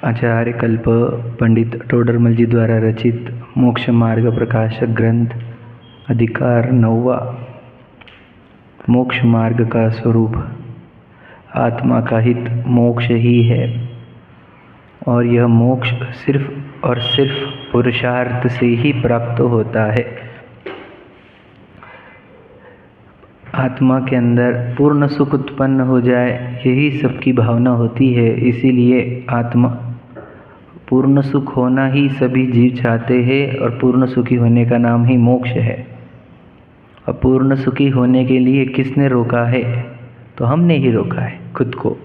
आचार्य कल्प पंडित टोडरमल जी द्वारा रचित मोक्ष मार्ग प्रकाशक ग्रंथ अधिकार 9वां। मोक्ष मार्ग का स्वरूप आत्मा का हित मोक्ष ही है और यह मोक्ष सिर्फ और सिर्फ पुरुषार्थ से ही प्राप्त होता है। आत्मा के अंदर पूर्ण सुख उत्पन्न हो जाए, यही सबकी भावना होती है। इसीलिए आत्मा पूर्ण सुख होना ही सभी जीव चाहते हैं और पूर्ण सुखी होने का नाम ही मोक्ष है। और पूर्ण सुखी होने के लिए किसने रोका है? तो हमने ही रोका है खुद को।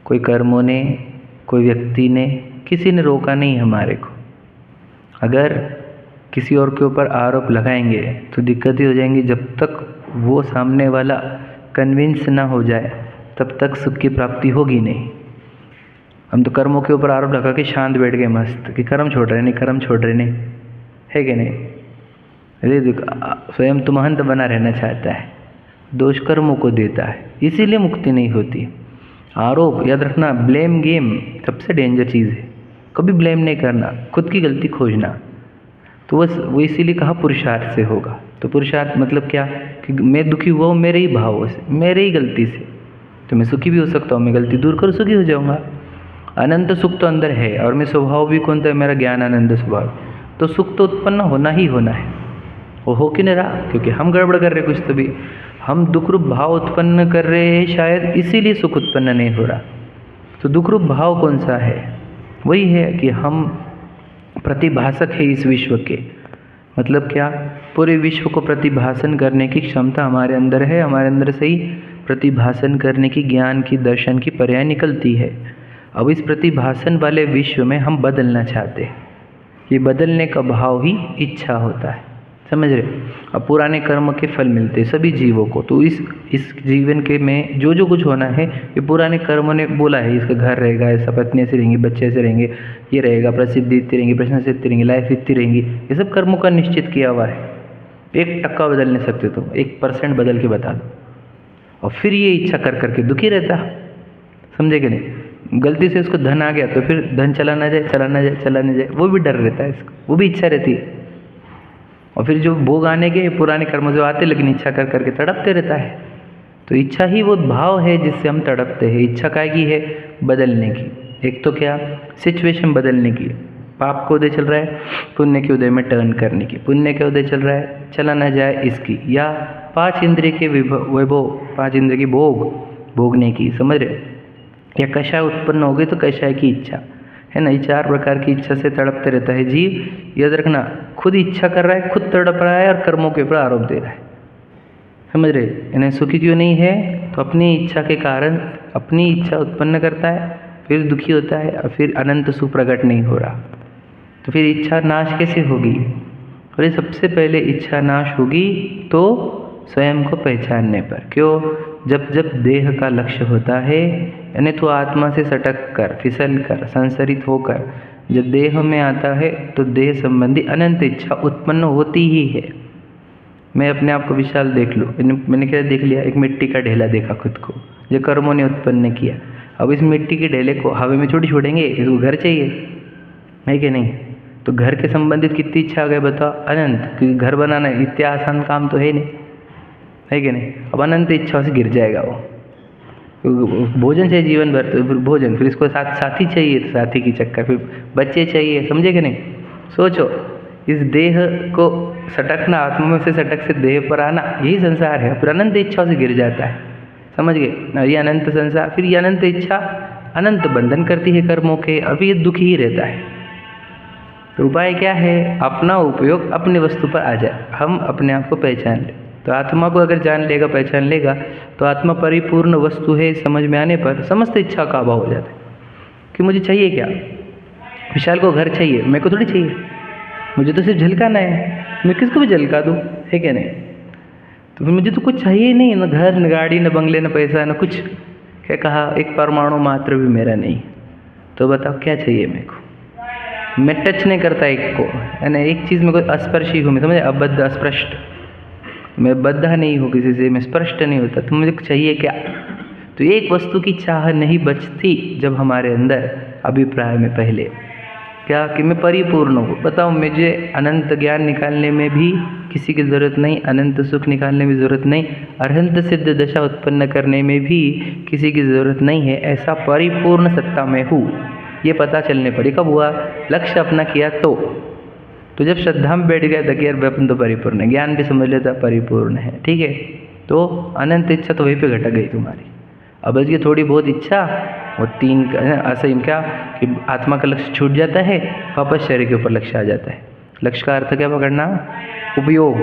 कोई कर्मों ने, कोई व्यक्ति ने, किसी ने रोका नहीं हमारे को। अगर किसी और के ऊपर आरोप लगाएंगे तो दिक्कत ही हो जाएंगी। जब तक वो सामने वाला कन्विंस ना हो जाए तब तक सुख की प्राप्ति होगी नहीं। हम तो कर्मों के ऊपर आरोप लगा के शांत बैठ गए मस्त कि कर्म छोड़ रहे नहीं, कर्म छोड़ रहे नहीं, है कि नहीं? अरे स्वयं तो महंत बना रहना चाहता है, दोष कर्मों को देता है, इसीलिए मुक्ति नहीं होती। आरोप याद रखना, ब्लेम गेम सबसे डेंजर चीज़ है। कभी ब्लेम नहीं करना, खुद की गलती खोजना। तो वो इसीलिए कहा पुरुषार्थ से होगा। तो पुरुषार्थ मतलब क्या कि मैं दुखी हुआ हूँ मेरे ही भावों से, मेरे ही गलती से, तो मैं सुखी भी हो सकता हूँ। मैं गलती दूर कर सुखी हो जाऊँगा। अनंत सुख तो अंदर है और मैं स्वभाव भी कौन था? मेरा ज्ञान आनंद स्वभाव। तो सुख तो उत्पन्न होना ही होना है। वो हो कि नहीं रहा? क्योंकि हम गड़बड़ कर रहे कुछ, तो भी हम दुख रूप भाव उत्पन्न कर रहे हैं, शायद इसीलिए सुख उत्पन्न नहीं हो रहा। तो दुख रूप भाव कौन सा है? वही है कि हम प्रतिभाषक है इस विश्व के। मतलब क्या? पूरे विश्व को प्रतिभाषण करने की क्षमता हमारे अंदर है। हमारे अंदर से ही प्रतिभाषण करने की, ज्ञान की, दर्शन की पर्याय निकलती है। अब इस प्रतिभाषण वाले विश्व में हम बदलना चाहते हैं। ये बदलने का भाव ही इच्छा होता है, समझ रहे? अब पुराने कर्म के फल मिलते हैं सभी जीवों को। तो इस जीवन के में जो जो कुछ होना है, ये पुराने कर्मों ने बोला है। इसका घर रहेगा, ऐसा पत्नी से रहेंगी, बच्चे से रहेंगे, ये रहेगा, प्रसिद्धि इतनी रहेंगी, प्रशंसा इतनी रहेंगी, लाइफ इतनी रहेंगी। ये सब कर्मों का निश्चित किया हुआ है। 1% बदल नहीं सकते, तो 1% बदल के बता दो। और फिर ये इच्छा कर करके दुखी रहता, समझे कि नहीं? गलती से उसको धन आ गया तो फिर धन चला ना जाए, चला ना जाए, चला ना जाए, वो भी डर रहता है इसको, वो भी इच्छा रहती है। और फिर जो भोग आने के पुराने कर्म जो आते, लेकिन इच्छा कर करके तड़पते रहता है। तो इच्छा ही वो भाव है जिससे हम तड़पते हैं। इच्छा काय की है? बदलने की। एक तो क्या? सिचुएशन बदलने की। पाप को उदय चल रहा है, पुण्य के उदय में टर्न करने की। पुण्य के उदय चल रहा है, चला ना जाए इसकी। या 5 इंद्रिय के वैभव, 5 इंद्रिय की भोगने की, समझ रहे? या कषाय उत्पन्न हो गई तो कषाय की इच्छा है ना। ये 4 प्रकार की इच्छा से तड़पते रहता है जीव। याद रखना, खुद इच्छा कर रहा है, खुद तड़प रहा है और कर्मों के ऊपर आरोप दे रहा है, समझ रहे? इन्हें सुखी क्यों नहीं है? तो अपनी इच्छा के कारण अपनी इच्छा उत्पन्न करता है, फिर दुखी होता है और फिर अनंत सुख प्रकट नहीं हो रहा। तो फिर इच्छा नाश कैसे होगी? और ये सबसे पहले इच्छा नाश होगी तो स्वयं को पहचानने पर। क्यों? जब जब देह का लक्ष्य होता है, यानी तो आत्मा से सटक कर, फिसल कर, संसरित होकर जब देह में आता है तो देह संबंधी अनंत इच्छा उत्पन्न होती ही है। मैं अपने आप को विशाल देख लूँ, मैंने क्या देख लिया? एक मिट्टी का ढेला देखा खुद को, जो कर्मों ने उत्पन्न किया। अब इस मिट्टी के ढेले को हवा में छोड़ेंगे, इसको घर चाहिए, है कि नहीं? तो घर के संबंधित कितनी इच्छा आ गई बताओ? अनंत। क्योंकि घर बनाना इतना आसान काम तो है नहीं, है कि नहीं? अब अनंत इच्छा से गिर जाएगा वो। भोजन चाहिए जीवन भर, तो फिर भोजन, फिर इसको साथी चाहिए, तो साथी की चक्कर, फिर बच्चे चाहिए, समझे कि नहीं? सोचो, इस देह को सटकना, आत्मा में से सटक से देह पर आना, यही संसार है। फिर अनंत इच्छा से गिर जाता है, समझ गए? ये अनंत संसार, फिर ये अनंत इच्छा अनंत बंधन करती है कर्मों के। अभी ये दुखी ही रहता है। तो उपाय क्या है? अपना उपयोग अपनी वस्तु पर आ जाए, हम अपने आप को पहचान लें। तो आत्मा को अगर जान लेगा, पहचान लेगा, तो आत्मा परिपूर्ण वस्तु है समझ में आने पर समस्त इच्छा का अभाव हो जाता है। कि मुझे चाहिए क्या? विशाल को घर चाहिए, मेरे को थोड़ी चाहिए, मुझे तो सिर्फ झलकाना है, मैं किसको भी झलका दूँ, है क्या नहीं? तो फिर मुझे तो कुछ चाहिए ही नहीं, न घर, न गाड़ी, न बंगले, न पैसा, न कुछ। क्या कहा? एक परमाणु मात्र भी मेरा नहीं। तो बताओ क्या चाहिए मेरे को? मैं टच नहीं करता एक को, है ना? एक चीज़ में कोई अस्पर्शी हूँ मैं, समझे? अबद्ध, अस्पृष्ट, मैं बद्धा नहीं हूँ किसी से, मैं स्पष्ट नहीं होता। तो मुझे चाहिए क्या? तो एक वस्तु की चाह नहीं बचती जब हमारे अंदर अभिप्राय में पहले क्या कि मैं परिपूर्ण हूँ। बताओ, मुझे अनंत ज्ञान निकालने में भी किसी की ज़रूरत नहीं, अनंत सुख निकालने में ज़रूरत नहीं, अरहंत सिद्ध दशा उत्पन्न करने में भी किसी की ज़रूरत नहीं है। ऐसा परिपूर्ण सत्ता में हूँ, ये पता चलने पड़े। कब हुआ? लक्ष्य अपना किया तो जब श्रद्धा में बैठ गया था कि यार अपन तो परिपूर्ण है, ज्ञान भी समझ लेता परिपूर्ण है, ठीक है, तो अनंत इच्छा तो वहीं पे घट गई तुम्हारी। अब बच गई थोड़ी बहुत इच्छा, वो तीन असम क्या कि आत्मा का लक्ष्य छूट जाता है, वापस शरीर के ऊपर लक्ष्य आ जाता है। लक्ष्य का अर्थ क्या पकड़ना? उपयोग,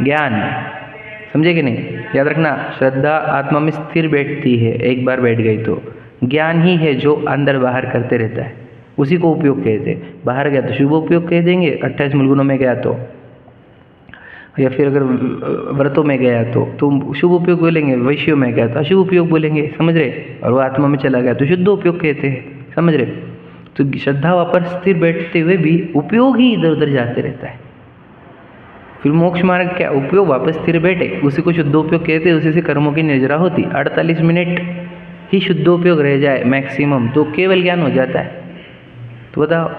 ज्ञान। समझे कि नहीं? याद रखना, श्रद्धा आत्मा में स्थिर बैठती है, एक बार बैठ गई तो ज्ञान ही है जो अंदर बाहर करते रहता है, उसी को उपयोग कहते हैं। बाहर गया तो शुभ उपयोग कह देंगे, 28 मूल गुणों में गया तो, या फिर अगर व्रतों में गया तो शुभ उपयोग बोलेंगे, वैश्यों में गया तो अशुभ उपयोग बोलेंगे, समझ रहे? और वो आत्मा में चला गया तो शुद्ध उपयोग कहते हैं, समझ रहे? तो श्रद्धा वापस स्थिर बैठते हुए भी उपयोग ही इधर उधर जाते रहता है। फिर मोक्ष मार्ग क्या? उपयोग वापस स्थिर बैठे, उसी को शुद्ध उपयोग कहते हैं, उसी से कर्मों की निर्जरा होती। 48 मिनट ही शुद्ध उपयोग रह जाए मैक्सिमम, तो केवल ज्ञान हो जाता है। तो बताओ,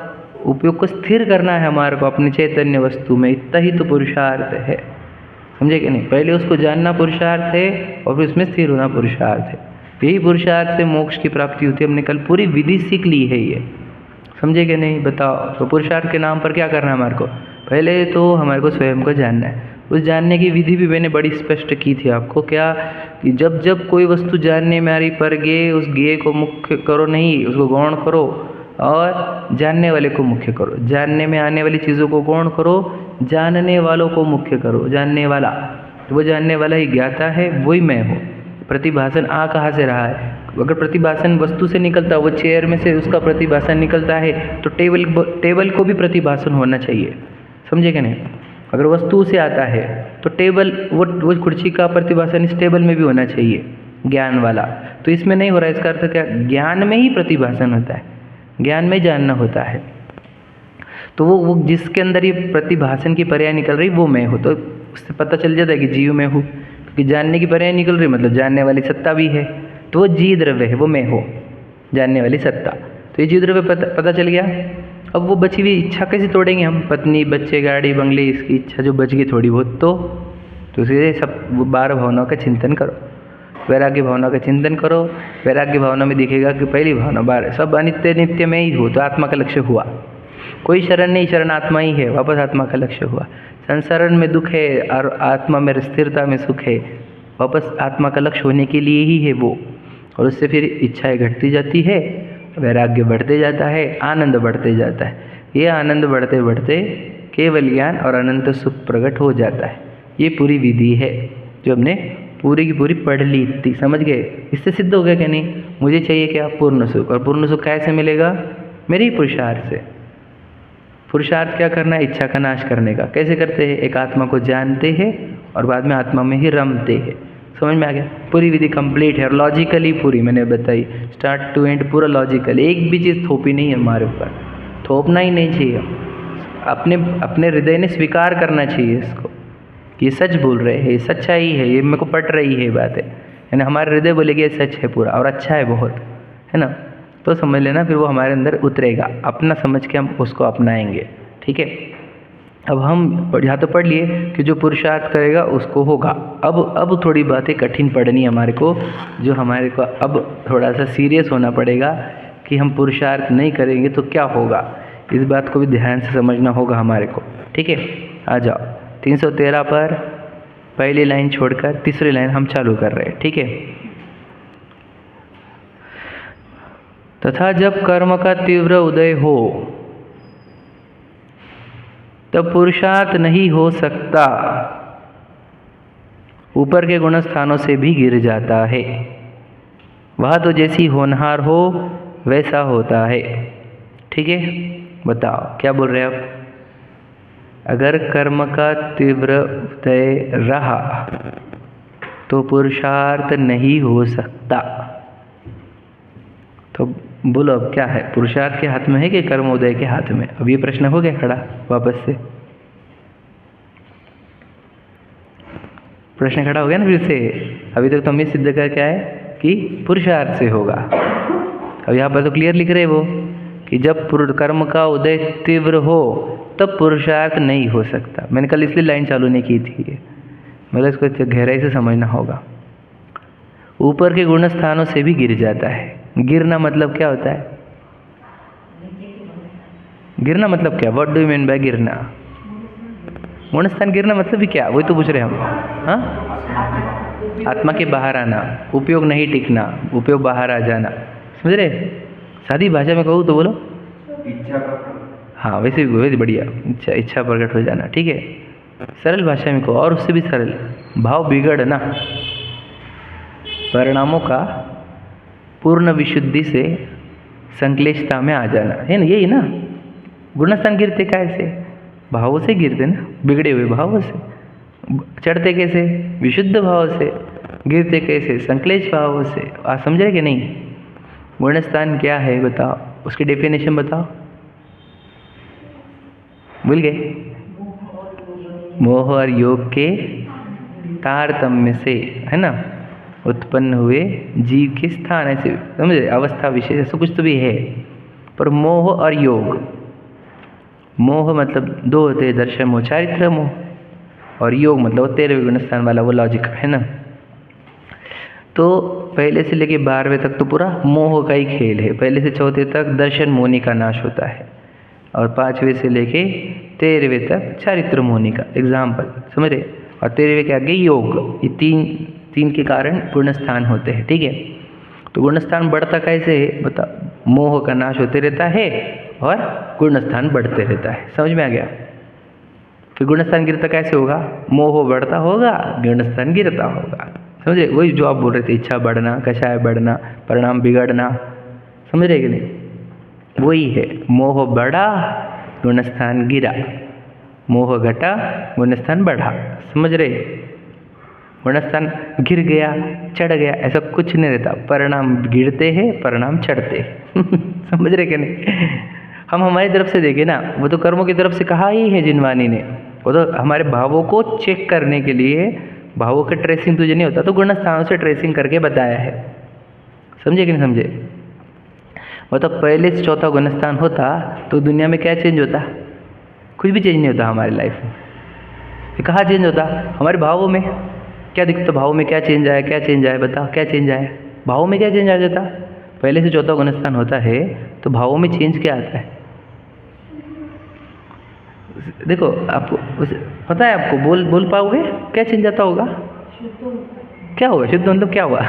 उपयोग को स्थिर करना है हमारे को अपने चैतन्य वस्तु में, इतना ही तो पुरुषार्थ है। समझे कि नहीं? पहले उसको जानना पुरुषार्थ है और फिर उसमें स्थिर होना पुरुषार्थ है। यही पुरुषार्थ से मोक्ष की प्राप्ति होती है। हमने कल पूरी विधि सीख ली है ये, समझे कि नहीं? बताओ, तो पुरुषार्थ के नाम पर क्या करना है हमारे को? पहले तो हमारे को स्वयं को जानना है। उस जानने की विधि भी मैंने बड़ी स्पष्ट की थी आपको, क्या कि जब जब कोई वस्तु जानने में आ रही पर गे, उस गे को मुख्य करो नहीं, उसको गौण करो, और जानने वाले को मुख्य करो। जानने में आने वाली चीज़ों को गौण करो, जानने वालों को मुख्य करो। जानने वाला, तो वो जानने वाला ही ज्ञाता है, वही मैं हूँ। प्रतिभासन आ कहाँ से रहा है? अगर प्रतिभासन वस्तु से निकलता, वो चेयर में से उसका प्रतिभासन निकलता है, तो टेबल को भी प्रतिभासन होना चाहिए। समझे कि नहीं? अगर वस्तु से आता है तो टेबल, वो कुर्सी का प्रतिभासन इस टेबल में भी होना चाहिए, ज्ञान वाला। तो इसमें नहीं हो रहा है, इसका अर्थ क्या? ज्ञान में ही प्रतिभासन होता है, ज्ञान में जानना होता है। तो वो जिसके अंदर ये प्रतिभासन की पर्याय निकल रही, वो मैं हूँ। तो उससे पता चल जाता है कि जीव में हूँ, क्योंकि जानने की पर्याय निकल रही मतलब जानने वाली सत्ता भी है, तो वो जी द्रव्य है, वो मैं हूँ, जानने वाली सत्ता। तो ये जी द्रव्य पता चल गया। अब वो बची हुई इच्छा कैसे तोड़ेंगे हम? पत्नी, बच्चे, गाड़ी, बंगले, इसकी इच्छा जो बच गई थोड़ी बहुत, तो इसे सब 12 भावनाओं का चिंतन करो, वैराग्य भावना का चिंतन करो। वैराग्य भावना में दिखेगा कि पहली भावना 12 सब अनित्य नित्य में ही हो, तो आत्मा का लक्ष्य हुआ। कोई शरण नहीं, शरण आत्मा ही है, वापस आत्मा का लक्ष्य हुआ। संसारण में दुख है और आत्मा में स्थिरता में सुख है, वापस आत्मा का लक्ष्य होने के लिए ही है वो। और उससे फिर इच्छाएं घटती जाती है, वैराग्य बढ़ते जाता है, आनंद बढ़ते जाता है। ये आनंद बढ़ते बढ़ते केवल ज्ञान और अनंत सुख प्रकट हो जाता है। ये पूरी विधि है जो हमने पूरी की पूरी पढ़ ली थी, समझ गए? इससे सिद्ध हो गया कि नहीं? मुझे चाहिए क्या? पूर्ण सुख। और पूर्ण सुख कैसे मिलेगा? मेरे ही पुरुषार्थ से। पुरुषार्थ क्या करना है? इच्छा का नाश करने का। कैसे करते हैं? एक आत्मा को जानते हैं और बाद में आत्मा में ही रमते हैं। समझ में आ गया? पूरी विधि कंप्लीट है और लॉजिकली पूरी मैंने बताई, स्टार्ट टू एंड पूरा लॉजिकल। एक भी चीज़ थोपी नहीं है हमारे ऊपर, थोपना ही नहीं चाहिए। अपने हृदय ने स्वीकार करना चाहिए इसको, ये सच बोल रहे हैं, ये सच्चाई है, ये मेरे को पट रही है बात है। यानी हमारे हृदय बोलेगी ये सच है पूरा और अच्छा है बहुत, है ना? तो समझ लेना, फिर वो हमारे अंदर उतरेगा, अपना समझ के हम उसको अपनाएंगे। ठीक है? अब हम यहाँ तो पढ़ लिए कि जो पुरुषार्थ करेगा उसको होगा। अब थोड़ी बातें कठिन पढ़नी है हमारे को, जो हमारे को अब थोड़ा सा सीरियस होना पड़ेगा कि हम पुरुषार्थ नहीं करेंगे तो क्या होगा। इस बात को भी ध्यान से समझना होगा हमारे को। ठीक है? आ जाओ 313 पर पहली लाइन छोड़कर तीसरी लाइन हम चालू कर रहे हैं। ठीक है? तथा जब कर्म का तीव्र उदय हो तब पुरुषार्थ नहीं हो सकता, ऊपर के गुण स्थानों से भी गिर जाता है। वह तो जैसी होनहार हो वैसा होता है। ठीक है? बताओ क्या बोल रहे हैं आप? अगर कर्म का तीव्र उदय रहा तो पुरुषार्थ नहीं हो सकता। तो बोलो अब क्या है? पुरुषार्थ के हाथ में है कि कर्म उदय के हाथ में? अब ये प्रश्न हो गया खड़ा वापस से, प्रश्न खड़ा हो गया ना फिर से। अभी तक तो हमें सिद्ध कर क्या है कि पुरुषार्थ से होगा। अब यहाँ पर तो क्लियर लिख रहे वो कि जब कर्म का उदय तीव्र हो तब पुरुषार्थ नहीं हो सकता। मैंने कल इसलिए लाइन चालू नहीं की थी, मतलब इसको गहराई से समझना होगा। ऊपर के गुण स्थानों से भी गिर जाता है। गिरना मतलब क्या होता है? गिरना मतलब क्या? What do you mean by गिरना? गुण स्थान गिरना मतलब भी क्या? वही तो पूछ रहे हम। हाँ, आत्मा के बाहर आना, उपयोग नहीं टिकना, उपयोग बाहर आ जाना, समझ रहे? सादी भाषा में कहूँ तो बोलो, इच्छा। हाँ, वैसे बढ़िया, इच्छा प्रकट हो जाना, ठीक है। सरल भाषा में कहो, और उससे भी सरल, भाव बिगड़ना, परिणामों का पूर्ण विशुद्धि से संक्लेशता में आ जाना, है ना? यही ना गुणस्थान गिरते कैसे? भावों से गिरते ना, बिगड़े हुए भावों से। चढ़ते कैसे? विशुद्ध भाव से। गिरते कैसे? संक्लेश भावों से। आप समझ रहे कि नहीं? गुणस्थान क्या है बताओ, उसकी डेफिनेशन बताओ। भूल गए? मोह और योग के तारतम्य से, है ना, उत्पन्न हुए जीव के स्थान, ऐसे समझे, अवस्था विशेष, ऐसा कुछ तो भी है। पर मोह और योग, मोह मतलब दो होते हैं, दर्शन मोह, चारित्र मोह, और योग मतलब 13वें गुणस्थान वाला वो लॉजिक, है ना। तो पहले से लेके 12वें तक तो पूरा मोह का ही खेल है। पहले से चौथे तक दर्शन मोहनी का नाश होता है, और 5वें से लेके 13वें तक चारित्र मोहनी का, एग्जाम्पल समझ रहे। और 13वें के आगे योग, ये तीन के कारण गुणस्थान होते हैं, ठीक है। तो गुणस्थान बढ़ता कैसे है बता? मोह का नाश होते रहता है और गुणस्थान बढ़ते रहता है। समझ में आ गया? फिर गुणस्थान गिरता कैसे होगा? मोह बढ़ता होगा, गुणस्थान गिरता होगा, समझे? वही जो आप बोल रहे थे, इच्छा बढ़ना, कषाय बढ़ना, परिणाम बिगड़ना, समझ रहे कि नहीं? वही है, मोह बढ़ा, गुणस्थान गिरा, मोह घटा, गुणस्थान बढ़ा, समझ रहे? गुणस्थान गिर गया, चढ़ गया, ऐसा कुछ नहीं रहता। परिणाम गिरते हैं, परिणाम चढ़ते हैं। समझ रहे कि नहीं? हम हमारी तरफ से देखें ना, वो तो कर्मों की तरफ से कहा ही है जिनवानी ने, वो तो हमारे भावों को चेक करने के लिए, भावों का ट्रेसिंग तुझे नहीं होता तो गुणस्थानों से ट्रेसिंग करके बताया है। समझे कि नहीं समझे? मतलब पहले से चौथा गुणस्थान होता तो दुनिया में क्या चेंज होता? कुछ भी चेंज नहीं होता हमारी लाइफ में। कहाँ चेंज होता? हमारे भावों में। क्या दिखता? भावों में क्या चेंज आया? क्या चेंज आया बताओ? क्या चेंज आया? भावों में क्या चेंज आ जाता? पहले से चौथा गुणस्थान होता है तो भावों में चेंज क्या आता है? देखो, आपको पता है? आपको बोल पाओगे क्या चेंज आता होगा? क्या होगा? शुद्ध मतलब क्या हुआ?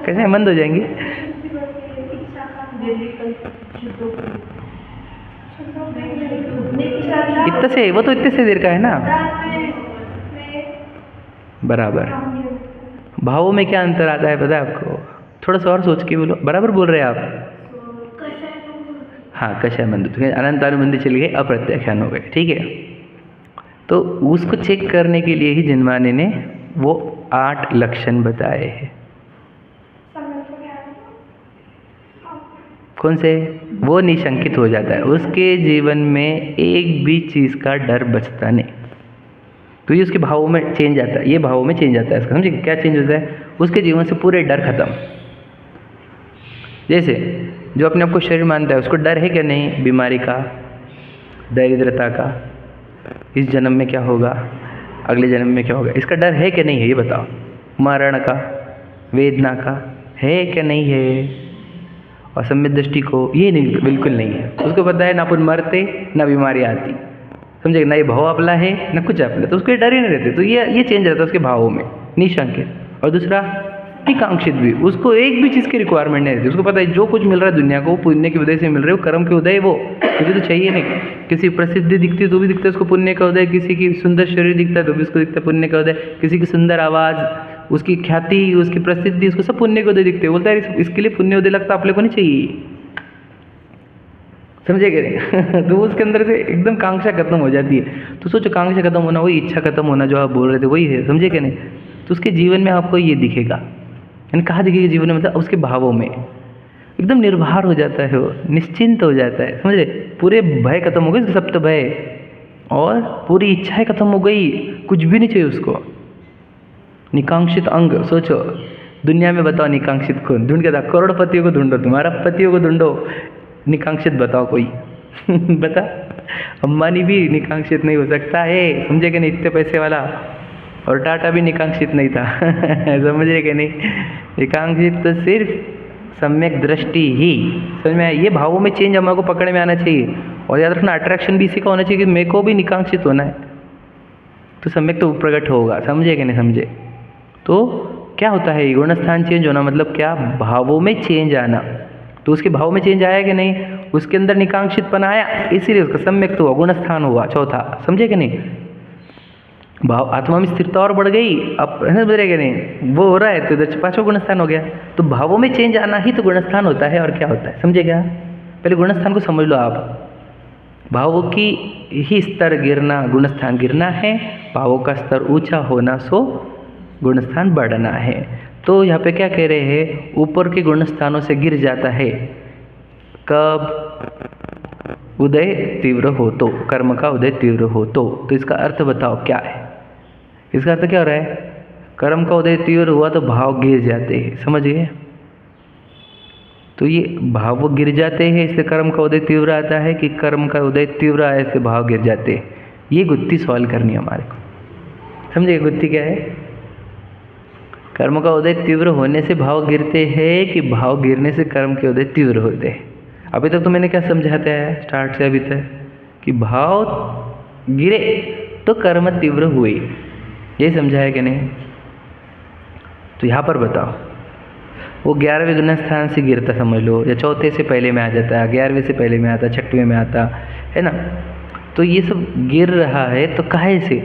कैसे मंद हो जाएंगे? इतने से, वो तो इतने से देर का है ना, बराबर। भावों में क्या अंतर आता है पता है आपको? थोड़ा सा और सोच के बोलो। बराबर बोल रहे हैं आप। हाँ, कषाय मंद, अनंत अनुबंधी चली गई, अप्रत्याख्यान हो गए, ठीक है। तो उसको चेक करने के लिए ही जिनवाने ने वो 8 लक्षण बताए हैं। कौन से? वो निशंकित हो जाता है, उसके जीवन में एक भी चीज़ का डर बचता नहीं। तो ये उसके भावों में चेंज आता है, ये भावों में चेंज आता है इसका। समझे क्या चेंज होता है? उसके जीवन से पूरे डर खत्म। जैसे जो अपने आप को शरीर मानता है, उसको डर है क्या नहीं? बीमारी का, दरिद्रता का, इस जन्म में क्या होगा, अगले जन्म में क्या होगा, इसका डर है क्या नहीं है? ये बताओ। मरण का, वेदना का है क्या नहीं है? और सम्यक दृष्टि को, ये नहीं, बिल्कुल नहीं है। उसको पता है ना अपन मरते ना बीमारी आती, समझे? ना ये भाव अपला है ना कुछ अपला, तो उसको ये डर ही नहीं रहते। तो ये चेंज रहता है उसके भावों में, निशंकित। और दूसरा निकांक्षित भी, उसको एक भी चीज़ की रिक्वायरमेंट नहीं रहती। उसको पता है जो कुछ मिल रहा है दुनिया को, वो पुण्य की उदय से मिल रहे हो, कर्म के उदय वो मुझे तो चाहिए नहीं। किसी प्रसिद्धि दिखती है तो भी दिखता है उसको पुण्य का उदय, किसी की सुंदर शरीर दिखता है तो भी उसको दिखता है पुण्य का उदय, किसी की सुंदर आवाज़, उसकी ख्याति, उसकी प्रसिद्धि, उसको सब पुण्य का उदय दिखते हैं। बोलता है इसके लिए पुण्य उदय लगता अपने को नहीं चाहिए, समझे कि नहीं? तो उसके अंदर से एकदम कांक्षा खत्म हो जाती है। तो सोचो, कांक्षा खत्म होना वही इच्छा खत्म होना जो आप बोल रहे थे, वही है, समझे कि नहीं? तो उसके जीवन में आपको ये दिखेगा, यानी कहाँ दिखेगा जीवन में? मतलब उसके भावों में एकदम निर्भर हो जाता है, वो निश्चिंत हो जाता है, समझे? पूरे भय खत्म हो गए, सब तो भय, और पूरी इच्छाएं खत्म हो गई, कुछ भी नहीं चाहिए उसको। निकांक्षित अंग, सोचो दुनिया में बताओ निकांक्षित कौन? ढूंढ के बताओ, करोड़पतियों को ढूंढो, तुम्हारा पतियों को ढूंढो, निकांक्षित बताओ कोई। बता, अंबानी भी निकांक्षित नहीं हो सकता है, समझे कि नहीं? इतने पैसे वाला। और टाटा भी निकांक्षित नहीं था। समझे कि नहीं? निकांक्षित तो सिर्फ सम्यक दृष्टि ही, समझ में आया? ये भावों में चेंज हमारे को पकड़ में आना चाहिए। और याद रखना, अट्रैक्शन भी इसी का होना चाहिए कि मेरे को भी निकांक्षित होना है, तो सम्यक तो प्रकट होगा। समझे कि नहीं समझे? तो क्या होता है गुणस्थान चेंज होना? मतलब क्या? भावों में चेंज आना। तो उसके भाव में चेंज आया कि नहीं? उसके अंदर निकांक्षितपन आया, इसीलिए उसका सम्यक तो गुणस्थान हुआ चौथा। समझे कि नहीं? भाव आत्मा में स्थिरता और बढ़ गई, अब बदलेगा नहीं, वो हो रहा है तो इधर पांचवा गुणस्थान हो गया। तो भावों में चेंज आना ही तो गुणस्थान होता है। और क्या होता है समझे क्या? पहले गुणस्थान को समझ लो आप। भावों की ही स्तर गिरना गुणस्थान गिरना है, भावों का स्तर ऊंचा होना सो गुणस्थान बढ़ना है। तो यहाँ पे क्या कह रहे हैं? ऊपर के गुणस्थानों से गिर जाता है कब? उदय तीव्र हो तो, कर्म का उदय तीव्र हो तो इसका अर्थ बताओ क्या है? इसका अर्थ क्या हो रहा है? कर्म का उदय तीव्र हुआ तो भाव गिर जाते हैं, समझ गए? तो ये भाव गिर जाते हैं इससे कर्म का उदय तीव्र आता है, कि कर्म का उदय तीव्र आए इससे भाव गिर जाते हैं? ये गुत्थी सॉल्व करनी है हमारे को। समझे गुत्थी क्या है? कर्म का उदय तीव्र होने से भाव गिरते हैं कि भाव गिरने से कर्म के उदय तीव्र होते हैं? अभी तक तो मैंने क्या समझाते हैं स्टार्ट से अभी तक, कि भाव गिरे तो कर्म तीव्र हुए, ये समझाया कि नहीं? तो यहाँ पर बताओ, वो 11वें गुणस्थान से गिरता समझ लो, या चौथे से पहले में आ जाता है, 11वें से पहले में आता, 6वें में आता है ना? तो ये सब गिर रहा है तो काहे से?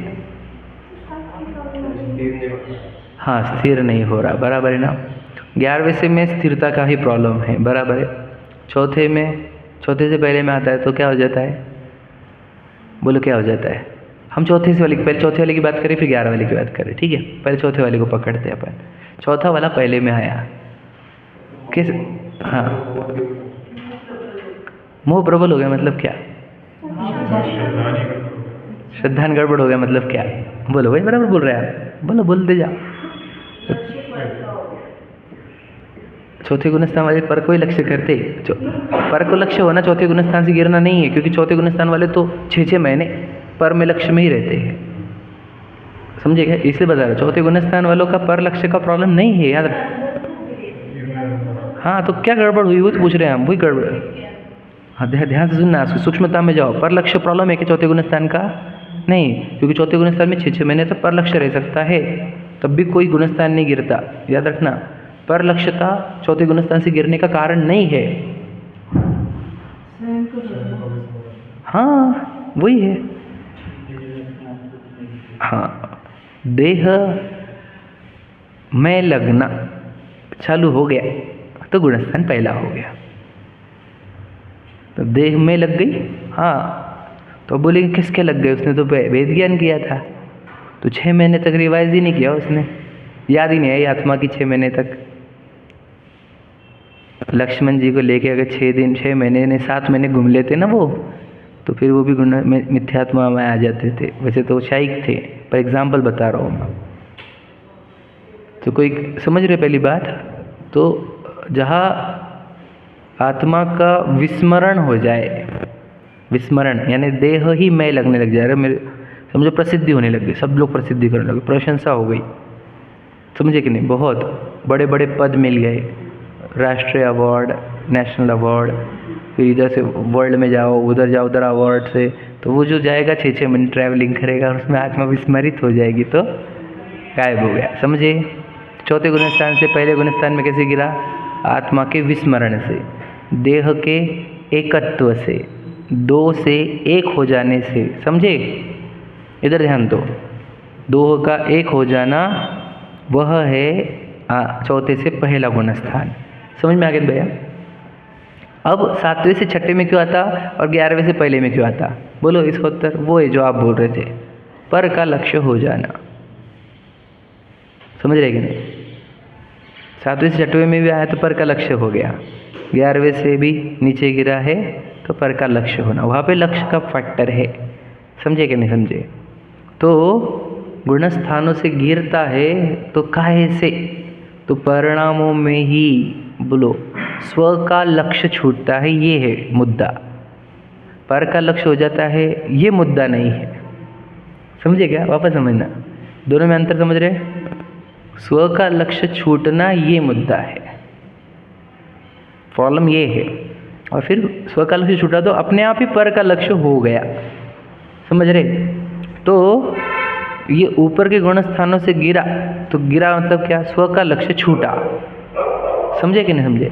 हाँ, स्थिर नहीं हो रहा, बराबर है ना? 11वें से में स्थिरता का ही प्रॉब्लम है, बराबर है। चौथे से पहले में आता है तो क्या हो जाता है? बोलो क्या हो जाता है? हम पहले चौथे वाले की बात करें, फिर 11 वाले की बात करें, ठीक है? पहले चौथे वाले को पकड़ते हैं अपन। चौथा वाला पहले में आया किस? हाँ, मोह प्रबल हो गया मतलब क्या? श्रद्धान गड़बड़ हो गया मतलब क्या? बोलो भाई, बराबर बोल रहे हैं आप, बोलो, बोलते जाओ। चौथे गुणस्थान वाले पर को ही लक्ष्य करते, पर को लक्ष्य होना चौथे गुणस्थान से गिरना नहीं है, क्योंकि चौथे गुणस्थान वाले तो 6 महीने पर में लक्ष्य में ही रहते हैं, समझे क्या? इसलिए बता रहा, चौथे गुणस्थान वालों का पर लक्ष्य का प्रॉब्लम नहीं है, याद। हाँ, तो क्या गड़बड़ हुई वो तो पूछ रहे हैं हम, वही गड़बड़। हाँ, ध्यान से सुनना, सूक्ष्मता में जाओ। पर लक्ष्य प्रॉब्लम है कि चौथे गुणस्थान का? नहीं, क्योंकि चौथे गुणस्थान में 6 महीने तक पर लक्ष्य रह सकता है, तब भी कोई गुणस्थान नहीं गिरता, याद रखना। पर लक्ष्यता चौथे गुणस्थान से गिरने का कारण नहीं है। हाँ, वही है। हाँ, देह में लगना चालू हो गया तो गुणस्थान पहला हो गया। तो देह में लग गई, हाँ, तो बोलेंगे किसके लग गए? उसने तो वेद ज्ञान किया था, तो 6 महीने तक रिवाइज ही नहीं किया उसने, याद ही नहीं है आत्मा की 6 महीने तक। लक्ष्मण जी को लेके अगर 6 महीने ने 7 महीने घूम लेते ना वो, तो फिर वो भी मिथ्यात्मा में आ जाते थे। वैसे तो शायक थे, पर एग्जाम्पल बता रहा हूँ मैं। तो कोई समझ रहे पहली बात? तो जहाँ आत्मा का विस्मरण हो जाए, विस्मरण यानी देह ही मैं लगने लग जाए, मेरे समझो प्रसिद्धि होने लग गई, सब लोग प्रसिद्धि करने लगे, प्रशंसा हो गई, समझे कि नहीं? बहुत बड़े बड़े पद मिल गए, राष्ट्रीय अवार्ड, नेशनल अवार्ड, फिर इधर से वर्ल्ड में जाओ, उधर जाओ, उधर अवार्ड से, तो वो जो जाएगा 6 महीने ट्रैवलिंग करेगा और उसमें आत्मा विस्मरित हो जाएगी तो गायब हो गया, समझे? चौथे गुणस्थान से पहले गुणस्थान में कैसे गिरा? आत्मा के विस्मरण से, देह के एकत्व से, 2 से 1 हो जाने से, समझे? इधर ध्यान दो, 2 का 1 हो जाना वह है चौथे से पहला गुणस्थान। समझ में आ गया भैया? अब 7वें से 6ठे में क्यों आता और 11वें से पहले में क्यों आता? बोलो इसका उत्तर। वो है जो आप बोल रहे थे, पर का लक्ष्य हो जाना, समझ रहे कि नहीं? 7वें से 6ठे में भी आया तो पर का लक्ष्य हो गया, 11वें से भी नीचे गिरा है तो पर का लक्ष्य होना, वहाँ पे लक्ष्य का फैक्टर है, समझे कि नहीं समझे? तो गुणस्थानों से गिरता है तो काहे से? तो परिणामों में ही बोलो स्व का लक्ष्य छूटता है, ये है मुद्दा। पर का लक्ष्य हो जाता है, ये मुद्दा नहीं है। समझे क्या? वापस समझना, दोनों में अंतर समझ रहे? स्व का लक्ष्य छूटना ये मुद्दा है, प्रॉब्लम ये है। और फिर स्व का लक्ष्य छूटा तो अपने आप ही पर का लक्ष्य हो गया। समझ रहे? तो ये ऊपर के गुण स्थानों से गिरा, तो गिरा मतलब क्या? स्व का लक्ष्य छूटा। समझे कि नहीं समझे?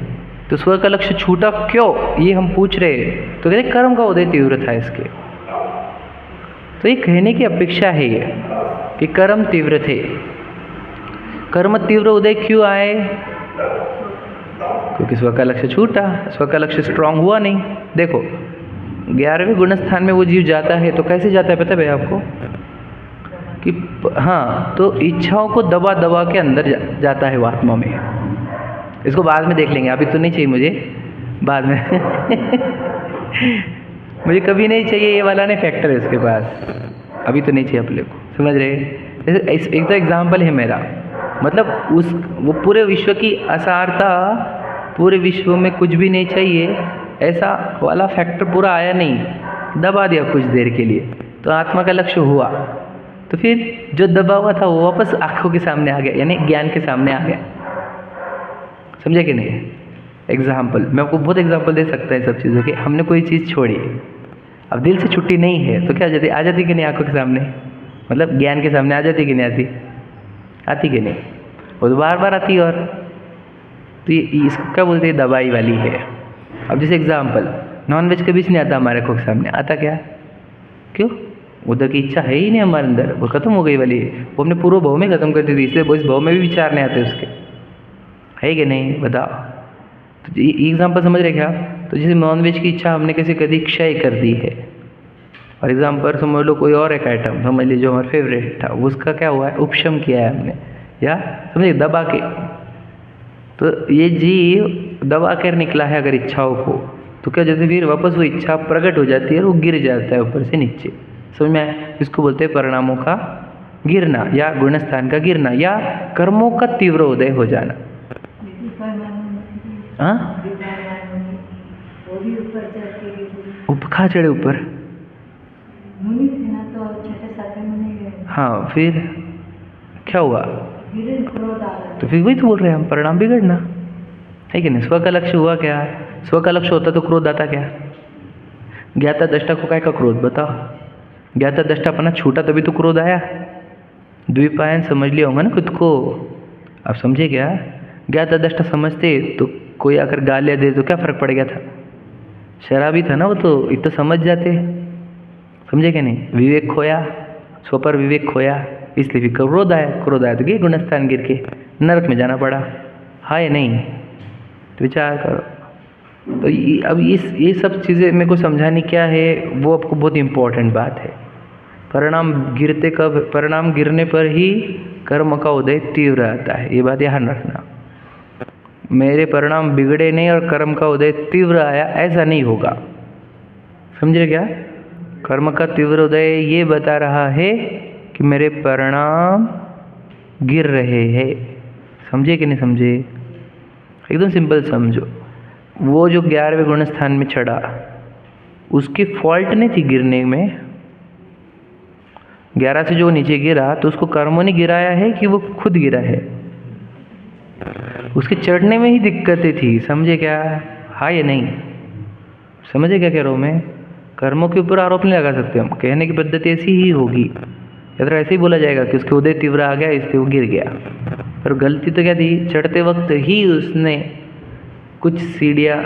तो स्व का लक्ष्य छूटा क्यों, ये हम पूछ रहे हैं। तो कहते कर्म का उदय तीव्र था इसके। तो ये कहने की अपेक्षा है ये कि कर्म तीव्र थे। कर्म तीव्र उदय क्यों आए? क्योंकि स्व का लक्ष्य छूटा, स्व का लक्ष्य स्ट्रांग हुआ नहीं। देखो 11वें गुण स्थान में वो जीव जाता है तो कैसे जाता है पता है भाई आपको? कि हाँ, तो इच्छाओं को दबा दबा के अंदर जाता है वो आत्मा में। इसको बाद में देख लेंगे, अभी तो नहीं चाहिए मुझे, बाद में मुझे कभी नहीं चाहिए ये वाला नहीं फैक्टर है इसके पास, अभी तो नहीं चाहिए अपने को। समझ रहे? जैसे एक तो एग्जाम्पल है मेरा, मतलब वो पूरे विश्व की असारता, पूरे विश्व में कुछ भी नहीं चाहिए ऐसा वाला फैक्टर पूरा आया नहीं, दबा दिया कुछ देर के लिए, तो आत्मा का लक्ष्य हुआ। तो फिर जो दबा हुआ था वो वापस आंखों के सामने आ गया, यानी ज्ञान के सामने आ गया। समझे कि नहीं? एग्जाम्पल मैं आपको बहुत एग्जाम्पल दे सकता है सब चीज़ों के। हमने कोई चीज़ छोड़ी, अब दिल से छुट्टी नहीं है तो क्या आ जाती कि नहीं आंखों के सामने, मतलब ज्ञान के सामने आ जाती कि नहीं आती कि नहीं? वो तो बार बार आती है। और तो ये इसको क्या बोलते हैं? दवाई वाली है। अब जैसे एग्जाम्पल, नॉनवेज कभी नहीं आता हमारे आंखों के सामने, आता क्या? क्यों? उधर की इच्छा है ही नहीं हमारे अंदर, वो खत्म हो गई वाली, वो हमने पूर्व भाव में खत्म कर दी थी, इसलिए वो इस भाव में भी विचार नहीं आते उसके, है कि नहीं? बताओ। तो ये एग्जाम्पल समझ रहे क्या? तो जैसे नॉनवेज की इच्छा हमने कैसे कर दी? क्षय कर दी है। और एग्जाम्पल समझ लो कोई और एक आइटम समझ लीजिए जो हमारा फेवरेट था, उसका क्या हुआ है? उपशम किया है हमने, या समझिए दबा के। तो ये जीव दबा कर निकला है अगर इच्छाओं को, तो क्या जैसे फिर वापस वो इच्छा प्रकट हो जाती है और वो गिर जाता है ऊपर से नीचे। समझ में आया? इसको बोलते हैं परिणामों का गिरना, या गुणस्थान का गिरना, या कर्मों का तीव्र उदय हो जाना। हाँ, कहाँ चढ़े ऊपर? हाँ, फिर क्या हुआ? तो फिर वही तो बोल रहे हैं हम, परिणाम बिगड़ना, है कि नहीं? स्व का लक्ष्य हुआ क्या? स्व का लक्ष्य होता तो क्रोध आता क्या? ज्ञाता दृष्टा को काय का क्रोध? बताओ। ज्ञाता दृष्टा अपना छूटा तभी तो क्रोध आया। द्विपायन समझ लिया होगा ना खुद को, आप समझे क्या? ज्ञाता दृष्टा समझते तो कोई आकर गालियाँ दे तो क्या फर्क पड़ गया था? शराबी था ना वो, तो इतना समझ जाते। समझे क्या नहीं? विवेक खोया, स्व पर विवेक खोया, इसलिए भी क्रोध आया। क्रोध आया तो गए गुणस्थान गिर के नरक में जाना पड़ा, हाँ या नहीं? तो विचार करो। तो अब ये सब चीज़ें मेरे को समझानी क्या है, वो आपको बहुत इम्पोर्टेंट बात है। परिणाम गिरते कब? परिणाम गिरने पर ही कर्म का उदय तीव्र आता है, ये बात ध्यान रखना। मेरे परिणाम बिगड़े नहीं और कर्म का उदय तीव्र आया, ऐसा नहीं होगा। समझे क्या? कर्म का तीव्र उदय ये बता रहा है कि मेरे परिणाम गिर रहे हैं। समझे कि नहीं समझे? एकदम सिंपल समझो। वो जो 11वें गुण स्थान में चढ़ा, उसकी फॉल्ट नहीं थी गिरने में। 11 से जो नीचे गिरा तो उसको कर्मों ने गिराया है कि वो खुद गिरा है? उसके चढ़ने में ही दिक्कतें थी। समझे क्या? हाँ या नहीं? समझे क्या कह रहा हूँ मैं? कर्मों के ऊपर आरोप नहीं लगा सकते हम, कहने की पद्धति ऐसी ही होगी। या तो ऐसे ही बोला जाएगा कि उसके उदय तीव्र आ गया इसलिए वो गिर गया, पर गलती तो क्या थी? चढ़ते वक्त ही उसने कुछ सीढ़ियाँ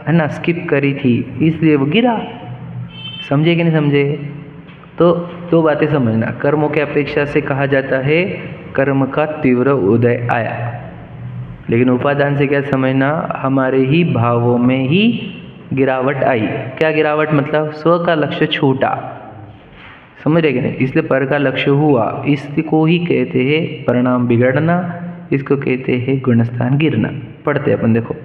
है ना स्किप करी थी, इसलिए वो गिरा। समझे कि नहीं समझे? तो दो बातें समझना। कर्मों के अपेक्षा से कहा जाता है कर्म का तीव्र उदय आया, लेकिन उपादान से क्या समझना? हमारे ही भावों में ही गिरावट आई। क्या गिरावट? मतलब स्व का लक्ष्य छूटा। समझ रहे कि नहीं? इसलिए पर का लक्ष्य हुआ, इसको ही कहते हैं परिणाम बिगड़ना, इसको कहते हैं गुणस्थान गिरना। पढ़ते अपन, देखो।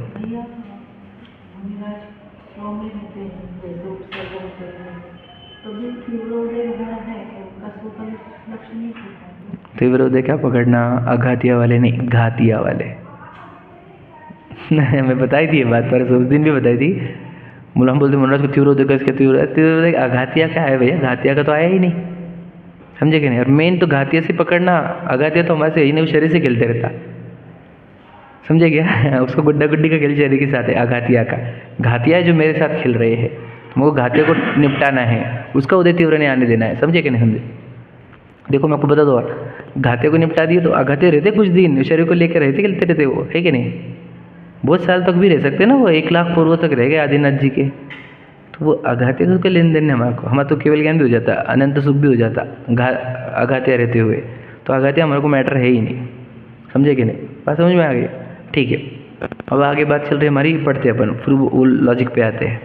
तीव्र उदय क्या पकड़ना? अघातिया वाले नहीं, घातिया वाले। मैं बताई थी ये बात पर, उस दिन भी बताई थी। हम बोलते मनोराज को तीव्र उदय का, इसके तीव्र अघातिया का है भैया, घातिया का तो आया ही नहीं, समझे कि नहीं। और मेन तो घातिया से पकड़ना, अघातिया तो हमारे से ही नहीं, वो शरीर से खेलते रहता, समझे क्या। उसको गुड्डा गुड्डी का खेल शरीर के साथ है अघातिया का। घातिया है जो मेरे साथ खेल रहे हैं, मुझको घातिया को निपटाना है, उसका उदय तीव्र नहीं आने देना है, समझे कि नहीं समझे। देखो मैं आपको बता दूँ, घातिया को निपटा दिए तो अघातिया रहते कुछ दिन, शरीर को लेकर रहते खेलते रहते वो, है कि नहीं। बहुत साल तक भी रह सकते ना वो, 1 लाख पूर्व तक रह गए आदिनाथ जी के। तो वो अघातिया का लेन देन है हमारे को, हमारा तो केवल ज्ञान भी हो जाता, अनंत सुख भी हो जाता अघातिया रहते हुए। तो अघातिया हमारे को मैटर है ही नहीं, समझे कि नहीं। बात समझ में आ गई, ठीक है। अब आगे बात चल रही है हमारी, पढ़ते अपन, फिर वो लॉजिक पे आते हैं।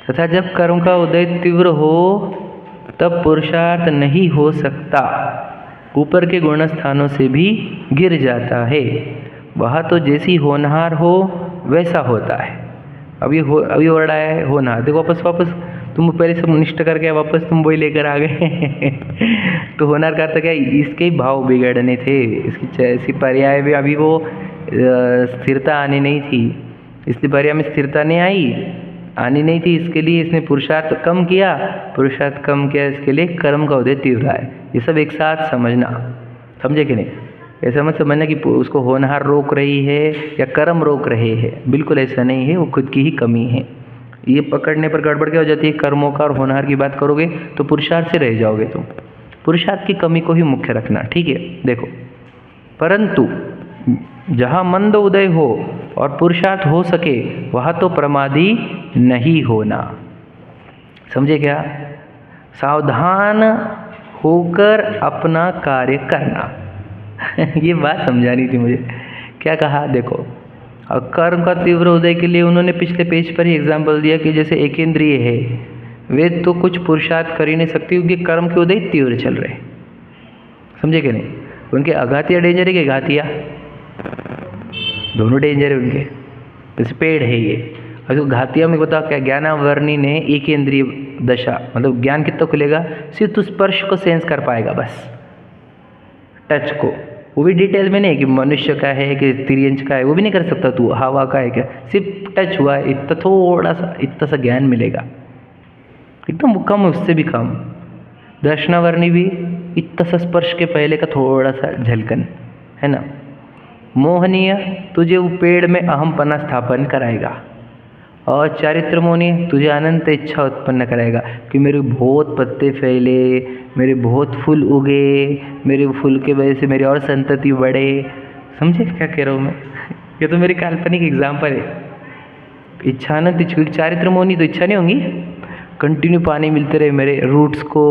तथा जब कर्म का उदय तीव्र हो तब पुरुषार्थ नहीं हो सकता, ऊपर के गुण स्थानों से भी गिर जाता है। वह तो जैसी होनहार हो वैसा होता है। अभी वर्ड आया है होनहार, देखो वापस तुम पहले सब निष्ठ करके वापस तुम वही लेकर आ गए। तो होनहार का अर्थ क्या, इसके भाव बिगड़ने थे, इसकी ऐसी पर्याय में अभी वो स्थिरता आनी नहीं थी, इसलिए पर्याय में स्थिरता नहीं आनी नहीं थी, इसके लिए इसने पुरुषार्थ कम किया, इसके लिए कर्म का उदय तीव्र है। ये सब एक साथ समझना, समझे कि नहीं। ऐसा मत समझना कि उसको होनहार रोक रही है या कर्म रोक रहे हैं, बिल्कुल ऐसा नहीं है, वो खुद की ही कमी है। ये पकड़ने पर गड़बड़ क्या हो जाती है, कर्मों का और होनहार की बात करोगे तो पुरुषार्थ से रह जाओगे तुम, पुरुषार्थ की कमी को ही मुख्य रखना, ठीक है। देखो, परंतु जहाँ मंद उदय हो और पुरुषार्थ हो सके वह तो प्रमादी नहीं होना, समझे क्या। सावधान होकर अपना कार्य करना। ये बात समझानी थी मुझे। क्या कहा, देखो, और कर्म का तीव्र उदय के लिए उन्होंने पिछले पेज पर ही एग्जाम्पल दिया कि जैसे एक इंद्रिय है, वे तो कुछ पुरुषार्थ कर ही नहीं सकती क्योंकि कर्म के उदय तीव्र चल रहे, समझे कि नहीं। उनके अघातिया डेंजर है कि घातिया, दोनों डेंजर है उनके। जैसे पेड़ है ये, अगर घातिया में बताओ क्या, ज्ञानावर्णी ने एक इंद्रिय दशा, मतलब ज्ञान कितना खुलेगा, सिर्फ तो स्पर्श को सेंस कर पाएगा, बस टच को, वो भी डिटेल में नहीं कि मनुष्य का है कि तिर्यंच का है, वो भी नहीं कर सकता तू, हवा का है क्या, सिर्फ टच हुआ, इतना थोड़ा सा, इतना सा ज्ञान मिलेगा, एकदम कम, उससे भी कम। दर्शनावर्णी भी इतना सा स्पर्श के पहले का थोड़ा सा झलकन है ना। मोहनीय तुझे वो पेड़ में अहमपना स्थापन कराएगा, और चारित्र मोहनीय तुझे अनंत इच्छा उत्पन्न कराएगा कि मेरे बहुत पत्ते फैले, मेरे बहुत फूल उगे, मेरे फूल के वजह से मेरी और संतति बढ़े, समझे क्या कह रहा हूँ मैं। ये तो मेरी काल्पनिक एग्जाम्पल है। इच्छा अनंत इच्छा, चारित्र मोहनी तो इच्छा नहीं होंगी, कंटिन्यू पानी मिलते रहे मेरे रूट्स को,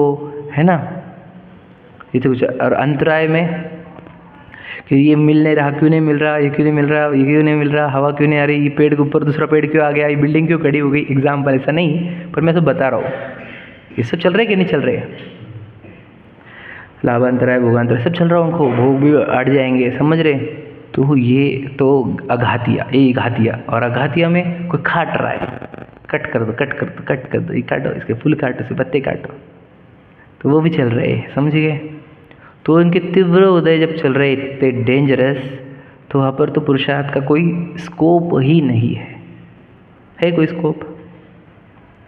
है ना। ये तो कुछ, और अंतराय में कि ये मिल नहीं रहा, क्यों नहीं मिल रहा, ये क्यों नहीं मिल रहा, ये क्यों नहीं मिल रहा, हवा क्यों नहीं आ रही, ये पेड़ के ऊपर दूसरा पेड़ क्यों आ गया, ये बिल्डिंग क्यों खड़ी हो गई, एग्जाम्पल ऐसा नहीं, पर मैं तो बता रहा हूँ। ये सब चल रहा है कि नहीं चल रहे, लाभांतराय भोगांतराय सब चल रहा है, उनको भोग भी अट जाएंगे, समझ रहे। तो ये तो अघातिया, ये घातिया, और अघातिया में कोई काट रहा है, कट कर दो, कट कर दो, कट कर दो, ये काटो, इसके फूल काटो, इसके पत्ते काटो, तो वो भी चल रहे हैं, समझ गए। तो इनके तीव्र उदय जब चल रहे इतने डेंजरस, तो वहाँ पर तो पुरुषार्थ का कोई स्कोप ही नहीं है कोई स्कोप,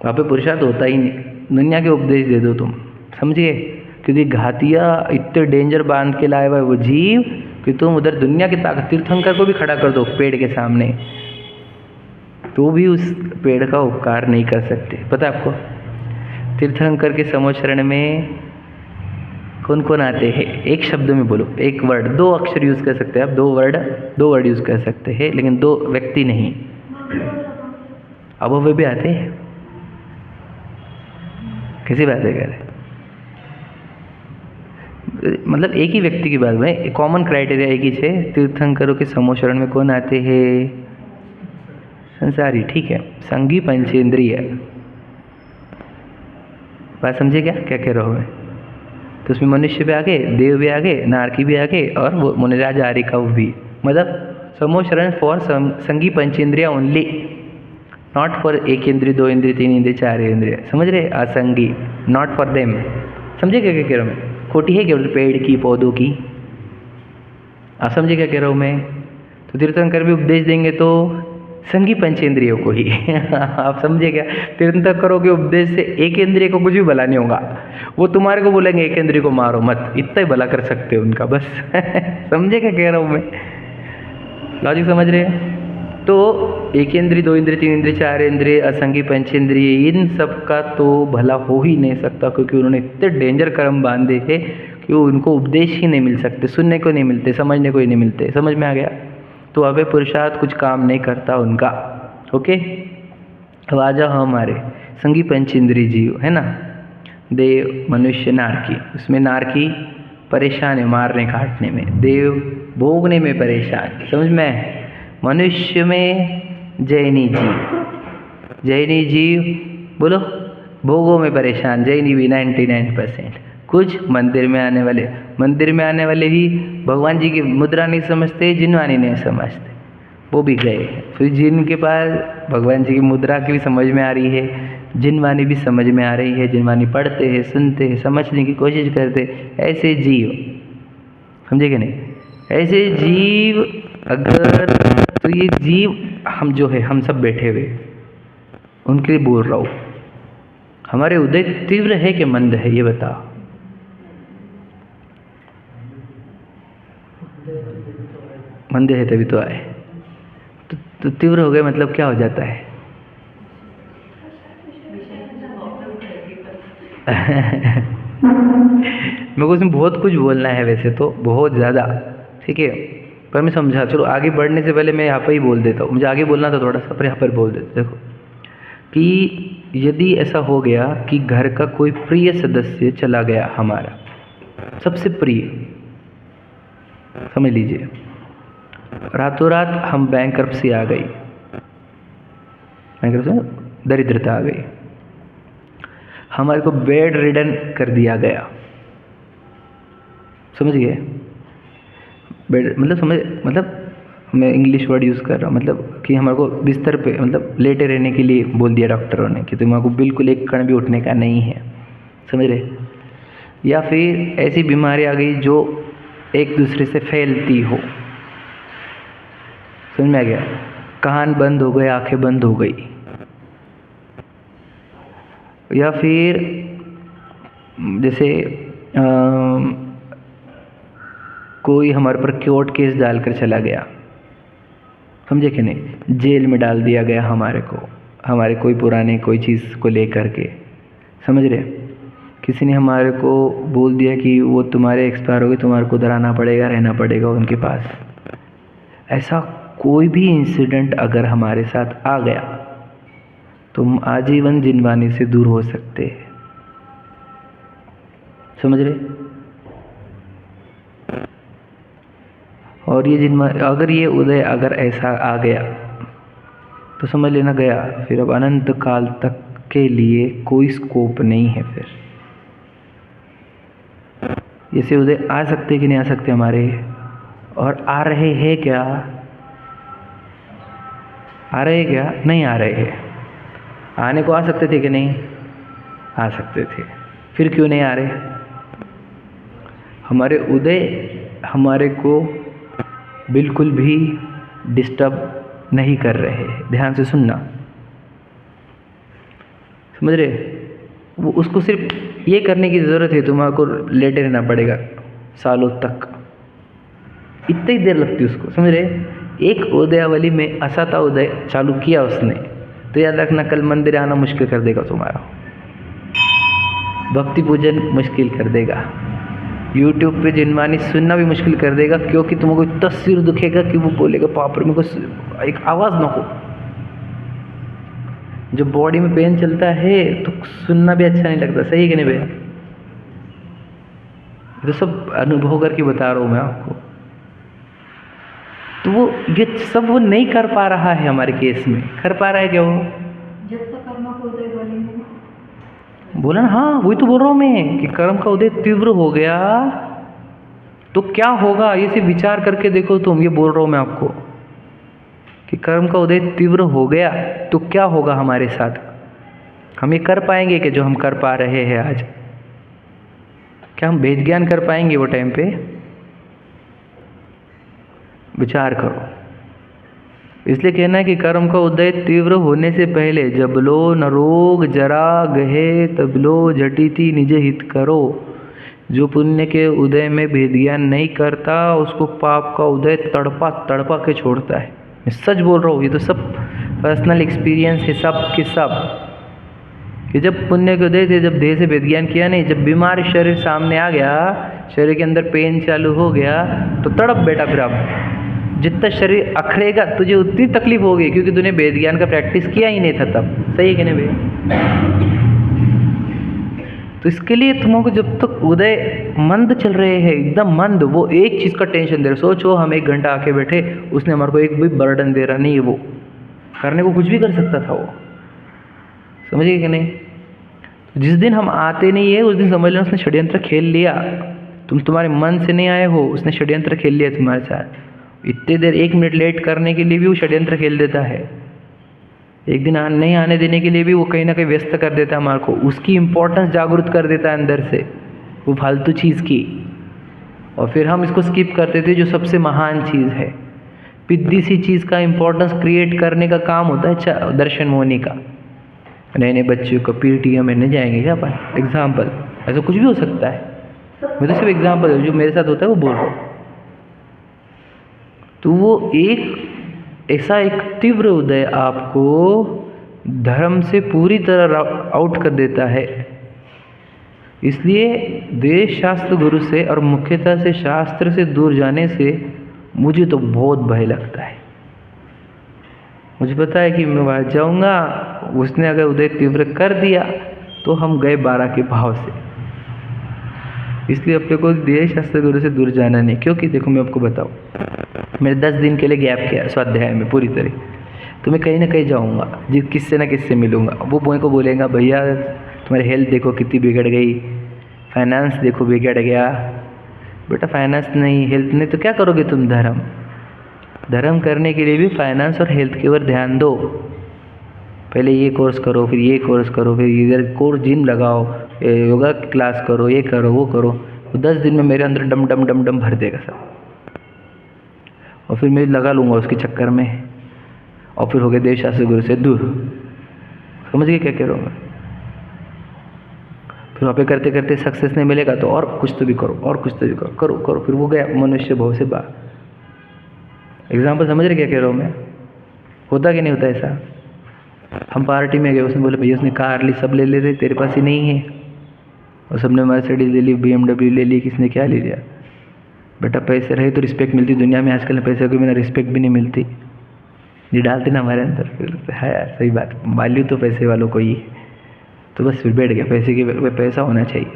वहाँ पे पुरुषार्थ होता ही नहीं। दुनिया के उपदेश दे दो तुम, समझिए, क्योंकि घातिया इतने डेंजर बांध के लाए हुआ है वो जीव कि तुम उधर दुनिया की ताकत, तीर्थंकर को भी खड़ा कर दो पेड़ के सामने, तो भी उस पेड़ का उपकार नहीं कर सकते। पता है आपको, तीर्थंकर के समोचरण में कौन कौन आते हैं, एक शब्द में बोलो, एक वर्ड, 2 अक्षर यूज़ कर सकते हैं आप, 2 वर्ड यूज़ कर सकते हैं, लेकिन 2 व्यक्ति नहीं। अब वो भी आते हैं, किसी बात है कह रहे, मतलब एक ही व्यक्ति की बात में, कॉमन क्राइटेरिया एक ही है। तीर्थंकरों के समोचरण में कौन आते हैं, संसारी, ठीक है, संगी पंचेंद्रिय, बात समझे क्या कह रहा हूँ मैं। तो उसमें मनुष्य भी आगे, देव भी आगे, नारकी भी आगे, और वो मुनिराज आरिका भी, मतलब समोचरण फॉर संगी पंचेंद्रिया ओनली, नॉट फॉर 1 इंद्रिय, 2 इंद्रिय, 3 इंद्रिय, 4 इंद्रिय, समझ रहे, असंगी, नॉट फॉर देम, समझे क्या कह रहा हूँ मैं। खोटी है क्या पेड़ की, पौधों की, आप समझे क्या कह रहा हूँ मैं। तो तीर्थंकर भी उपदेश देंगे तो संगी पंचेंद्रियों को ही आप समझे क्या? निरंतर करोगे उपदेश से एक इंद्रिय को कुछ भी भला नहीं होगा। वो तुम्हारे को बोलेंगे एक इंद्रिय को मारो मत, इतना ही भला कर सकते हो उनका बस समझे क्या कह रहा हूँ मैं? लॉजिक समझ रहे हैं? तो एक इंद्रिय, दो इंद्रिय, तीन इंद्रिय, चार इंद्रिय, असंगी पंचेंद्रिय, इन सब का तो भला हो ही नहीं सकता, क्योंकि उन्होंने इतने डेंजर कर्म बांधे हैं कि उनको उपदेश ही नहीं मिल सकते, सुनने को नहीं मिलते, समझने को ही नहीं मिलते। समझ में आ गया? तो अबे पुरुषार्थ कुछ काम नहीं करता उनका। ओके, अब आ जाओ हमारे संगी पंचेंद्रिय जीव है ना, देव, मनुष्य, नारकी। उसमें नारकी परेशान है मारने काटने में, देव भोगने में परेशान। समझ में? मनुष्य में जैनी जीव, जैनी जीव बोलो भोगों में परेशान, जैनी भी 99%। कुछ मंदिर में आने वाले, मंदिर में आने वाले ही भगवान जी की मुद्रा नहीं समझते, जिनवानी नहीं समझते, वो भी गए। फिर जिनके पास भगवान जी की मुद्रा की भी समझ में आ रही है, जिनवानी भी समझ में आ रही है, जिनवानी पढ़ते हैं, सुनते हैं, समझने की कोशिश करते, ऐसे जीव, समझे कि नहीं? ऐसे जीव अगर, तो ये जीव हम जो है, हम सब बैठे हुए उनके लिए बोल रहा हूँ। हमारे उदय तीव्र है कि मंद है, ये बताओ। मंद है तभी तो आए। तो तीव्र हो गए मतलब क्या हो जाता है? मेरे को उसमें बहुत कुछ बोलना है वैसे तो, बहुत ज़्यादा, ठीक है, पर मैं समझा। चलो आगे बढ़ने से पहले मैं यहाँ पर ही बोल देता हूँ, मुझे आगे बोलना था थोड़ा सा, पर यहाँ पर बोल देता। देखो कि यदि ऐसा हो गया कि घर का कोई प्रिय सदस्य चला गया, हमारा सबसे प्रिय, समझ लीजिए, रातों रात हम बैंकरप्सी आ गई, बैंकरप्सी दरिद्रता आ गई, हमारे को बेड रिडन कर दिया गया। समझ गए? बेड मतलब समझ, मतलब मैं इंग्लिश वर्ड यूज़ कर रहा हूँ, मतलब कि हमारे को बिस्तर पे मतलब लेटे रहने के लिए बोल दिया डॉक्टरों ने कि तुम्हारे को बिल्कुल एक कण भी उठने का नहीं है। समझ रहे? या फिर ऐसी बीमारी आ गई जो एक दूसरे से फैलती हो। समझ में आ गया? कान बंद हो गए, आंखें बंद हो गई। या फिर जैसे कोई हमारे पर कोर्ट केस डालकर चला गया, समझे कि नहीं? जेल में डाल दिया गया हमारे को, हमारे कोई पुराने कोई चीज़ को लेकर के। समझ रहे? किसी ने हमारे को बोल दिया कि वो तुम्हारे एक्सपायर हो गए, तुम्हारे को उधर आना पड़ेगा, रहना पड़ेगा उनके पास। ऐसा कोई भी इंसिडेंट अगर हमारे साथ आ गया तो हम आजीवन जिनवानी से दूर हो सकते हैं। समझ रहे? और ये जिनवानी, अगर ये उदय अगर ऐसा आ गया तो समझ लेना गया, फिर अब अनंत काल तक के लिए कोई स्कोप नहीं है। फिर जैसे उदय आ सकते कि नहीं आ सकते हमारे, और आ रहे हैं क्या? आ रहे हैं क्या? नहीं आ रहे हैं। आने को आ सकते थे कि नहीं? आ सकते थे। फिर क्यों नहीं आ रहे? हमारे उदय हमारे को बिल्कुल भी डिस्टर्ब नहीं कर रहे। ध्यान से सुनना, समझ रहे? वो उसको सिर्फ ये करने की ज़रूरत है, तुम्हारे को लेटे रहना पड़ेगा सालों तक, इतनी ही देर लगती है उसको। समझ रहे? एक उदयावली में असता उदय चालू किया उसने, तो याद रखना कल मंदिर आना मुश्किल कर देगा तुम्हारा, भक्ति पूजन मुश्किल कर देगा, यूट्यूब पे जिनवानी सुनना भी मुश्किल कर देगा, क्योंकि तुमको इतना सिर दुखेगा कि वो बोलेगा बाप रे, मेरे को एक आवाज़ ना हो। जब बॉडी में पेन चलता है तो सुनना भी अच्छा नहीं लगता। सही है कि नहीं भैया? तो सब अनुभव करके बता रहा हूँ मैं आपको। तो वो ये सब वो नहीं कर पा रहा है हमारे केस में। कर पा रहा है क्या वो? जब तक कर्म को उदय बोलेंगे, बोला ना, हाँ वही तो बोल रहा हूँ मैं कि कर्म का उदय तीव्र हो गया तो क्या होगा, ये सिर्फ विचार करके देखो तुम। ये बोल रहा हूँ मैं आपको कि कर्म का उदय तीव्र हो गया तो क्या होगा हमारे साथ। हम ये कर पाएंगे कि जो हम कर पा रहे हैं आज? क्या हम वेद ज्ञान कर पाएंगे वो टाइम पे? विचार करो। इसलिए कहना है कि कर्म का उदय तीव्र होने से पहले जबलो न रोग जरा गहे तबलो झटिति निज हित करो। जो पुण्य के उदय में भेद ज्ञान नहीं करता उसको पाप का उदय तड़पा तड़पा के छोड़ता है। मैं सच बोल रहा हूँ, ये तो सब पर्सनल एक्सपीरियंस है सब के सब। कि जब पुण्य के उदय थे, जब देह से भेद ज्ञान किया नहीं, जब बीमार शरीर सामने आ गया, शरीर के अंदर पेन चालू हो गया तो तड़प बेटा। फिर आप जितना शरीर अखड़ेगा तुझे उतनी तकलीफ होगी, क्योंकि तूने वेद ज्ञान का प्रैक्टिस किया ही नहीं था तब। सही है कि नहीं भैया? तो इसके लिए तुमको जब तक उदय मंद चल रहे हैं, एकदम मंद, वो एक चीज़ का टेंशन दे रहे। सोचो हम 1 घंटा आके बैठे, उसने हमारे को एक भी बर्डन दे रहा नहीं है, वो करने को कुछ भी कर सकता था वो। समझिए कि नहीं? जिस दिन हम आते नहीं है उस दिन समझ लेना उसने षड्यंत्र खेल लिया। तुम्हारे मन से नहीं आए हो, उसने षड्यंत्र खेल लिया तुम्हारे साथ। इतने देर 1 मिनट लेट करने के लिए भी वो षड्यंत्र खेल देता है। एक दिन नहीं आने देने के लिए भी वो कहीं ना कहीं व्यस्त कर देता है हमारे को। उसकी इम्पोर्टेंस जागरूक कर देता है अंदर से, वो फालतू चीज़ की। और फिर हम इसको स्किप करते थे जो सबसे महान चीज़ है। पिद्दी सी चीज़ का इम्पोर्टेंस क्रिएट करने का काम होता है दर्शन मोहनी का। नए नए बच्चों को PTM में नहीं जाएंगे क्या अपन? एग्जाम्पल, ऐसा कुछ भी हो सकता है। मैं तो सिर्फ एग्जाम्पल जो मेरे साथ होता है वो बोल रहा हूँ। तो वो ऐसा एक तीव्र उदय आपको धर्म से पूरी तरह आउट कर देता है। इसलिए देश शास्त्र गुरु से और मुख्यतः से शास्त्र से दूर जाने से मुझे तो बहुत भय लगता है। मुझे पता है कि मैं वहाँ जाऊँगा, उसने अगर उदय तीव्र कर दिया तो हम गए 12 के भाव से। इसलिए अपने को देश शास्त्र गुरु से दूर जाना नहीं। क्योंकि देखो मैं आपको बताऊँ, मैंने 10 दिन के लिए गैप किया स्वाध्याय में पूरी तरह। तो मैं कहीं ना कहीं जाऊँगा, किससे ना किससे मिलूँगा। वो बोए को बोलेगा भैया तुम्हारी हेल्थ देखो कितनी बिगड़ गई, फाइनेंस देखो बिगड़ गया। बेटा फाइनेंस नहीं, हेल्थ नहीं तो क्या करोगे तुम? धर्म करने के लिए भी फाइनेंस और हेल्थ के ऊपर ध्यान दो। पहले ये कोर्स करो, फिर ये कोर्स करो, फिर इधर कोर्स जिम लगाओ, योगा क्लास करो, ये करो वो करो। तो 10 दिन में मेरे अंदर डम डम डम डम भर देगा सब। और फिर मैं लगा लूँगा उसके चक्कर में, और फिर हो गए देश शास्त्र गुरु से दूर। समझ गए क्या कह रहा हूँ मैं? फिर वहाँ पे करते करते सक्सेस नहीं मिलेगा तो और कुछ तो भी करो, और कुछ तो भी करो। फिर वो गया मनुष्य भाव से बाहर। एग्जाम्पल समझ रहे क्या कह रहा हूँ मैं? होता कि नहीं होता ऐसा? हम पार्टी में गए, उसने बोले भैया उसने कार ली, सब ले रहे, तेरे पास ही नहीं है। और सबने मर्सिडीज ले ली, BMW ले ली, किसने क्या ले लिया। बेटा पैसे रहे तो रिस्पेक्ट मिलती दुनिया में। आजकल पैसे के बिना रिस्पेक्ट भी नहीं मिलती। ये डालते ना हमारे अंदर, फिर है यार सही बात, वैल्यू तो पैसे वालों को ही है। तो बस फिर बैठ गया, पैसे के पैसा होना चाहिए।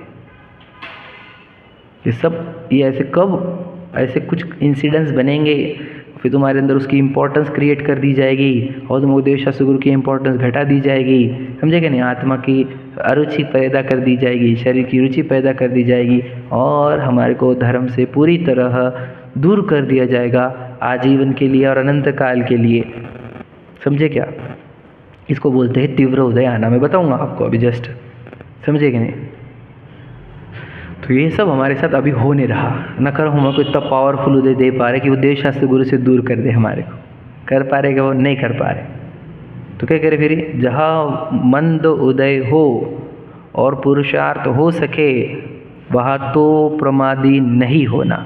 ये ऐसे कब ऐसे कुछ इंसिडेंट्स बनेंगे, फिर तुम्हारे अंदर उसकी इंपॉर्टेंस क्रिएट कर दी जाएगी और तुमको देश शास्त्र गुरु की इंपॉर्टेंस घटा दी जाएगी। समझे कि नहीं? आत्मा की अरुचि पैदा कर दी जाएगी, शरीर की रुचि पैदा कर दी जाएगी, और हमारे को धर्म से पूरी तरह दूर कर दिया जाएगा आजीवन के लिए और अनंत काल के लिए। समझे क्या? इसको बोलते हैं तीव्र उदय आना। मैं बताऊंगा आपको अभी जस्ट। समझे कि नहीं? तो ये सब हमारे साथ अभी हो नहीं रहा। न करो हम को इतना पावरफुल उदय दे पा रहे कि वो देश शास्त्र गुरु से दूर कर दे हमारे को। कर पा रहे कि वो नहीं कर पा रहे। तो क्या करे फिर? जहाँ मंद उदय हो और पुरुषार्थ हो सके वहाँ तो प्रमादी नहीं होना।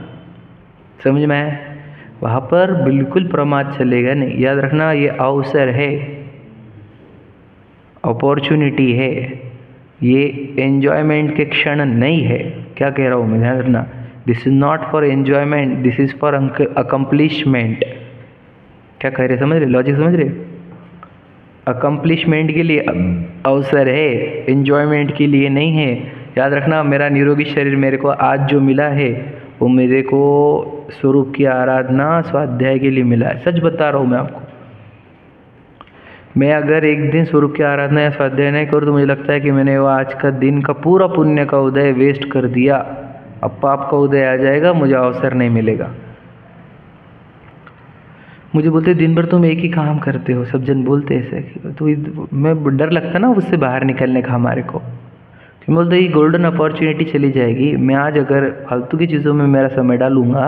समझ में आया? वहाँ पर बिल्कुल प्रमाद चलेगा नहीं। याद रखना, ये अवसर है, अपॉर्चुनिटी है, ये एन्जॉयमेंट के क्षण नहीं है। क्या कह रहा हूँ मैं? ध्यान रखना, this is not for enjoyment, this is for accomplishment. क्या कह रहे? समझ रहे? लॉजिक समझ रहे? अकम्प्लिशमेंट के लिए अवसर है, एन्जॉयमेंट के लिए नहीं है। याद रखना, मेरा निरोगी शरीर मेरे को आज जो मिला है वो मेरे को स्वरूप की आराधना स्वाध्याय के लिए मिला है। सच बता रहा हूँ मैं आपको। मैं अगर एक दिन स्वरूप की आराधना या स्वाध्याय नहीं करूँ तो मुझे लगता है कि मैंने वो आज का दिन का पूरा पुण्य का उदय वेस्ट कर दिया। अब पाप का उदय आ जाएगा, मुझे अवसर नहीं मिलेगा। मुझे बोलते दिन भर तुम एक ही काम करते हो, सब जन बोलते ऐसे। तो मैं डर लगता ना उससे बाहर निकलने का हमारे को। तो बोलते ये गोल्डन अपॉर्चुनिटी चली जाएगी। मैं आज अगर फालतू की चीज़ों में मेरा समय डालूंगा,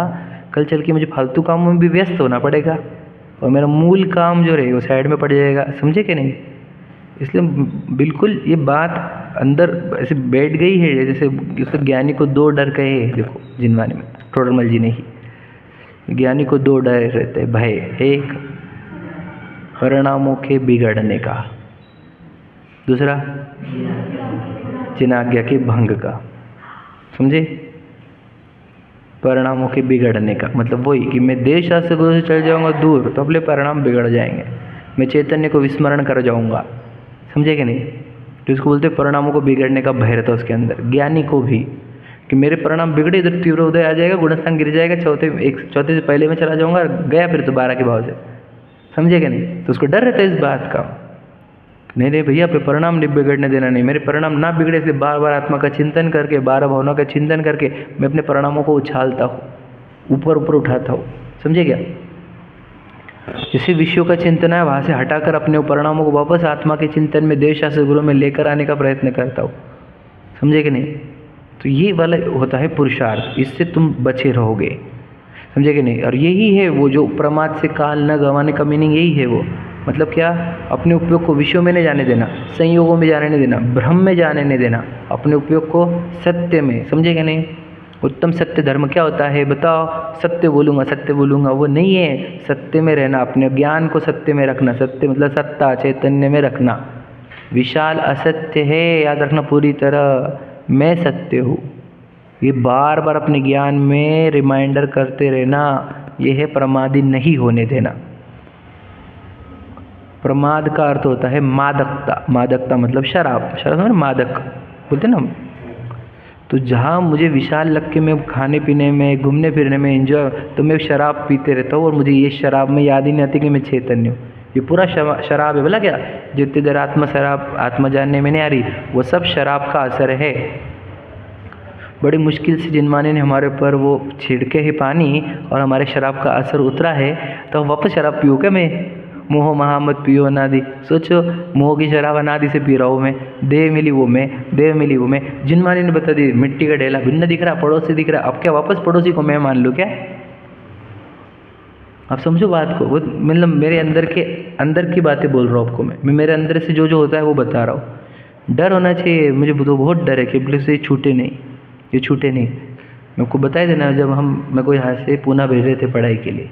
कल चल के मुझे फालतू कामों में भी व्यस्त होना पड़ेगा। और मेरा मूल काम जो रहेगा वो साइड में पड़ जाएगा। समझे कि नहीं? इसलिए बिल्कुल ये बात अंदर ऐसे बैठ गई है, जैसे उसके ज्ञानी को दो डर कहे। देखो जिनवानी में टोडरमल जी ने ही, ज्ञानी को दो डर रहते हैं भय, एक परिणामों के बिगड़ने का, दूसरा जिनाज्ञा के भंग का। समझे? परिणामों के बिगड़ने का मतलब वही कि मैं देश शास्त्र गुरु से चल जाऊंगा दूर तो अपने परिणाम बिगड़ जाएंगे। मैं चैतन्य को विस्मरण कर जाऊंगा। समझे कि नहीं? तो इसको बोलते परिणामों को बिगड़ने का भय रहता है उसके अंदर, ज्ञानी को भी, कि मेरे परिणाम बिगड़े, इधर तीव्र उदय आ जाएगा, गुणस्थान गिर जाएगा, चौथे से पहले में चला जाऊंगा, गया फिर तो 12 के भाव से। समझे कि नहीं? तो उसको डर रहता है इस बात का, नहीं नहीं भैया अपने परिणाम नहीं बिगड़ने देना, नहीं मेरे परिणाम ना बिगड़े, इसलिए बार बार आत्मा का चिंतन करके, 12 भावनाओं का चिंतन करके मैं अपने परिणामों को उछालता हूँ, ऊपर ऊपर उठाता हूँ। समझे क्या? जैसे विषयों का चिंतन है वहाँ से हटाकर अपने परिणामों को वापस आत्मा के चिंतन में, देश शास्त्र गुरु में लेकर आने का प्रयत्न करता हूँ। समझे कि नहीं? तो ये वाला होता है पुरुषार्थ, इससे तुम बचे रहोगे। समझे कि नहीं? और यही है वो जो प्रमाद से काल न गंवाने का मीनिंग, यही है वो। मतलब क्या? अपने उपयोग को विषयों में नहीं जाने देना, संयोगों में जाने नहीं देना, भ्रम में जाने नहीं देना, अपने उपयोग को सत्य में। समझे कि नहीं? उत्तम सत्य धर्म क्या होता है बताओ? सत्य बोलूँगा वो नहीं है। सत्य में रहना, अपने ज्ञान को सत्य में रखना। सत्य मतलब सत्ता, चैतन्य में रखना। विशाल असत्य है, याद रखना पूरी तरह, मैं सत्य हूँ। ये बार बार अपने ज्ञान में रिमाइंडर करते रहना, ये है प्रमादी नहीं होने देना। प्रमाद का अर्थ होता है मादकता। मादकता मतलब शराब, शराब मतलब मादक बोलते ना हम। तो जहाँ मुझे विशाल लग के मैं खाने पीने में, घूमने फिरने में एंजॉय, तो मैं शराब पीते रहता हूँ और मुझे ये शराब में याद ही नहीं आती कि मैं चैतन्य हूँ। ये पूरा शराब है, बोला क्या? जितनी देर शराब आत्मा जानने में नहीं आ रही, वो सब शराब का असर है। बड़ी मुश्किल से जिनमाने ने हमारे ऊपर वो छिड़के है पानी और हमारे शराब का असर उतरा है, तो वापस शराब पीऊँ क्या मैं? मोह महा मत पियो अनादि। सोचो, मोह की शराब अनादि से पी रहा हूँ मैं, देह मिली वो मैं, देह मिली वो मैं। जिनमाने ने बता दी मिट्टी का ढेला भिन्न दिख रहा, पड़ोसी दिख रहा, अब क्या वापस पड़ोसी को मैं मान लूँ क्या? आप समझो बात को। वो मतलब मेरे अंदर की बातें बोल रहा हूँ आपको मैं मेरे अंदर से जो होता है वो बता रहा हूँ। डर होना चाहिए, मुझे तो बहुत डर है कि पुलिस से छूटे नहीं, ये छूटे नहीं। मेरे को बताया देना, जब मेरे को यहाँ से पूना भेज रहे थे पढ़ाई के लिए,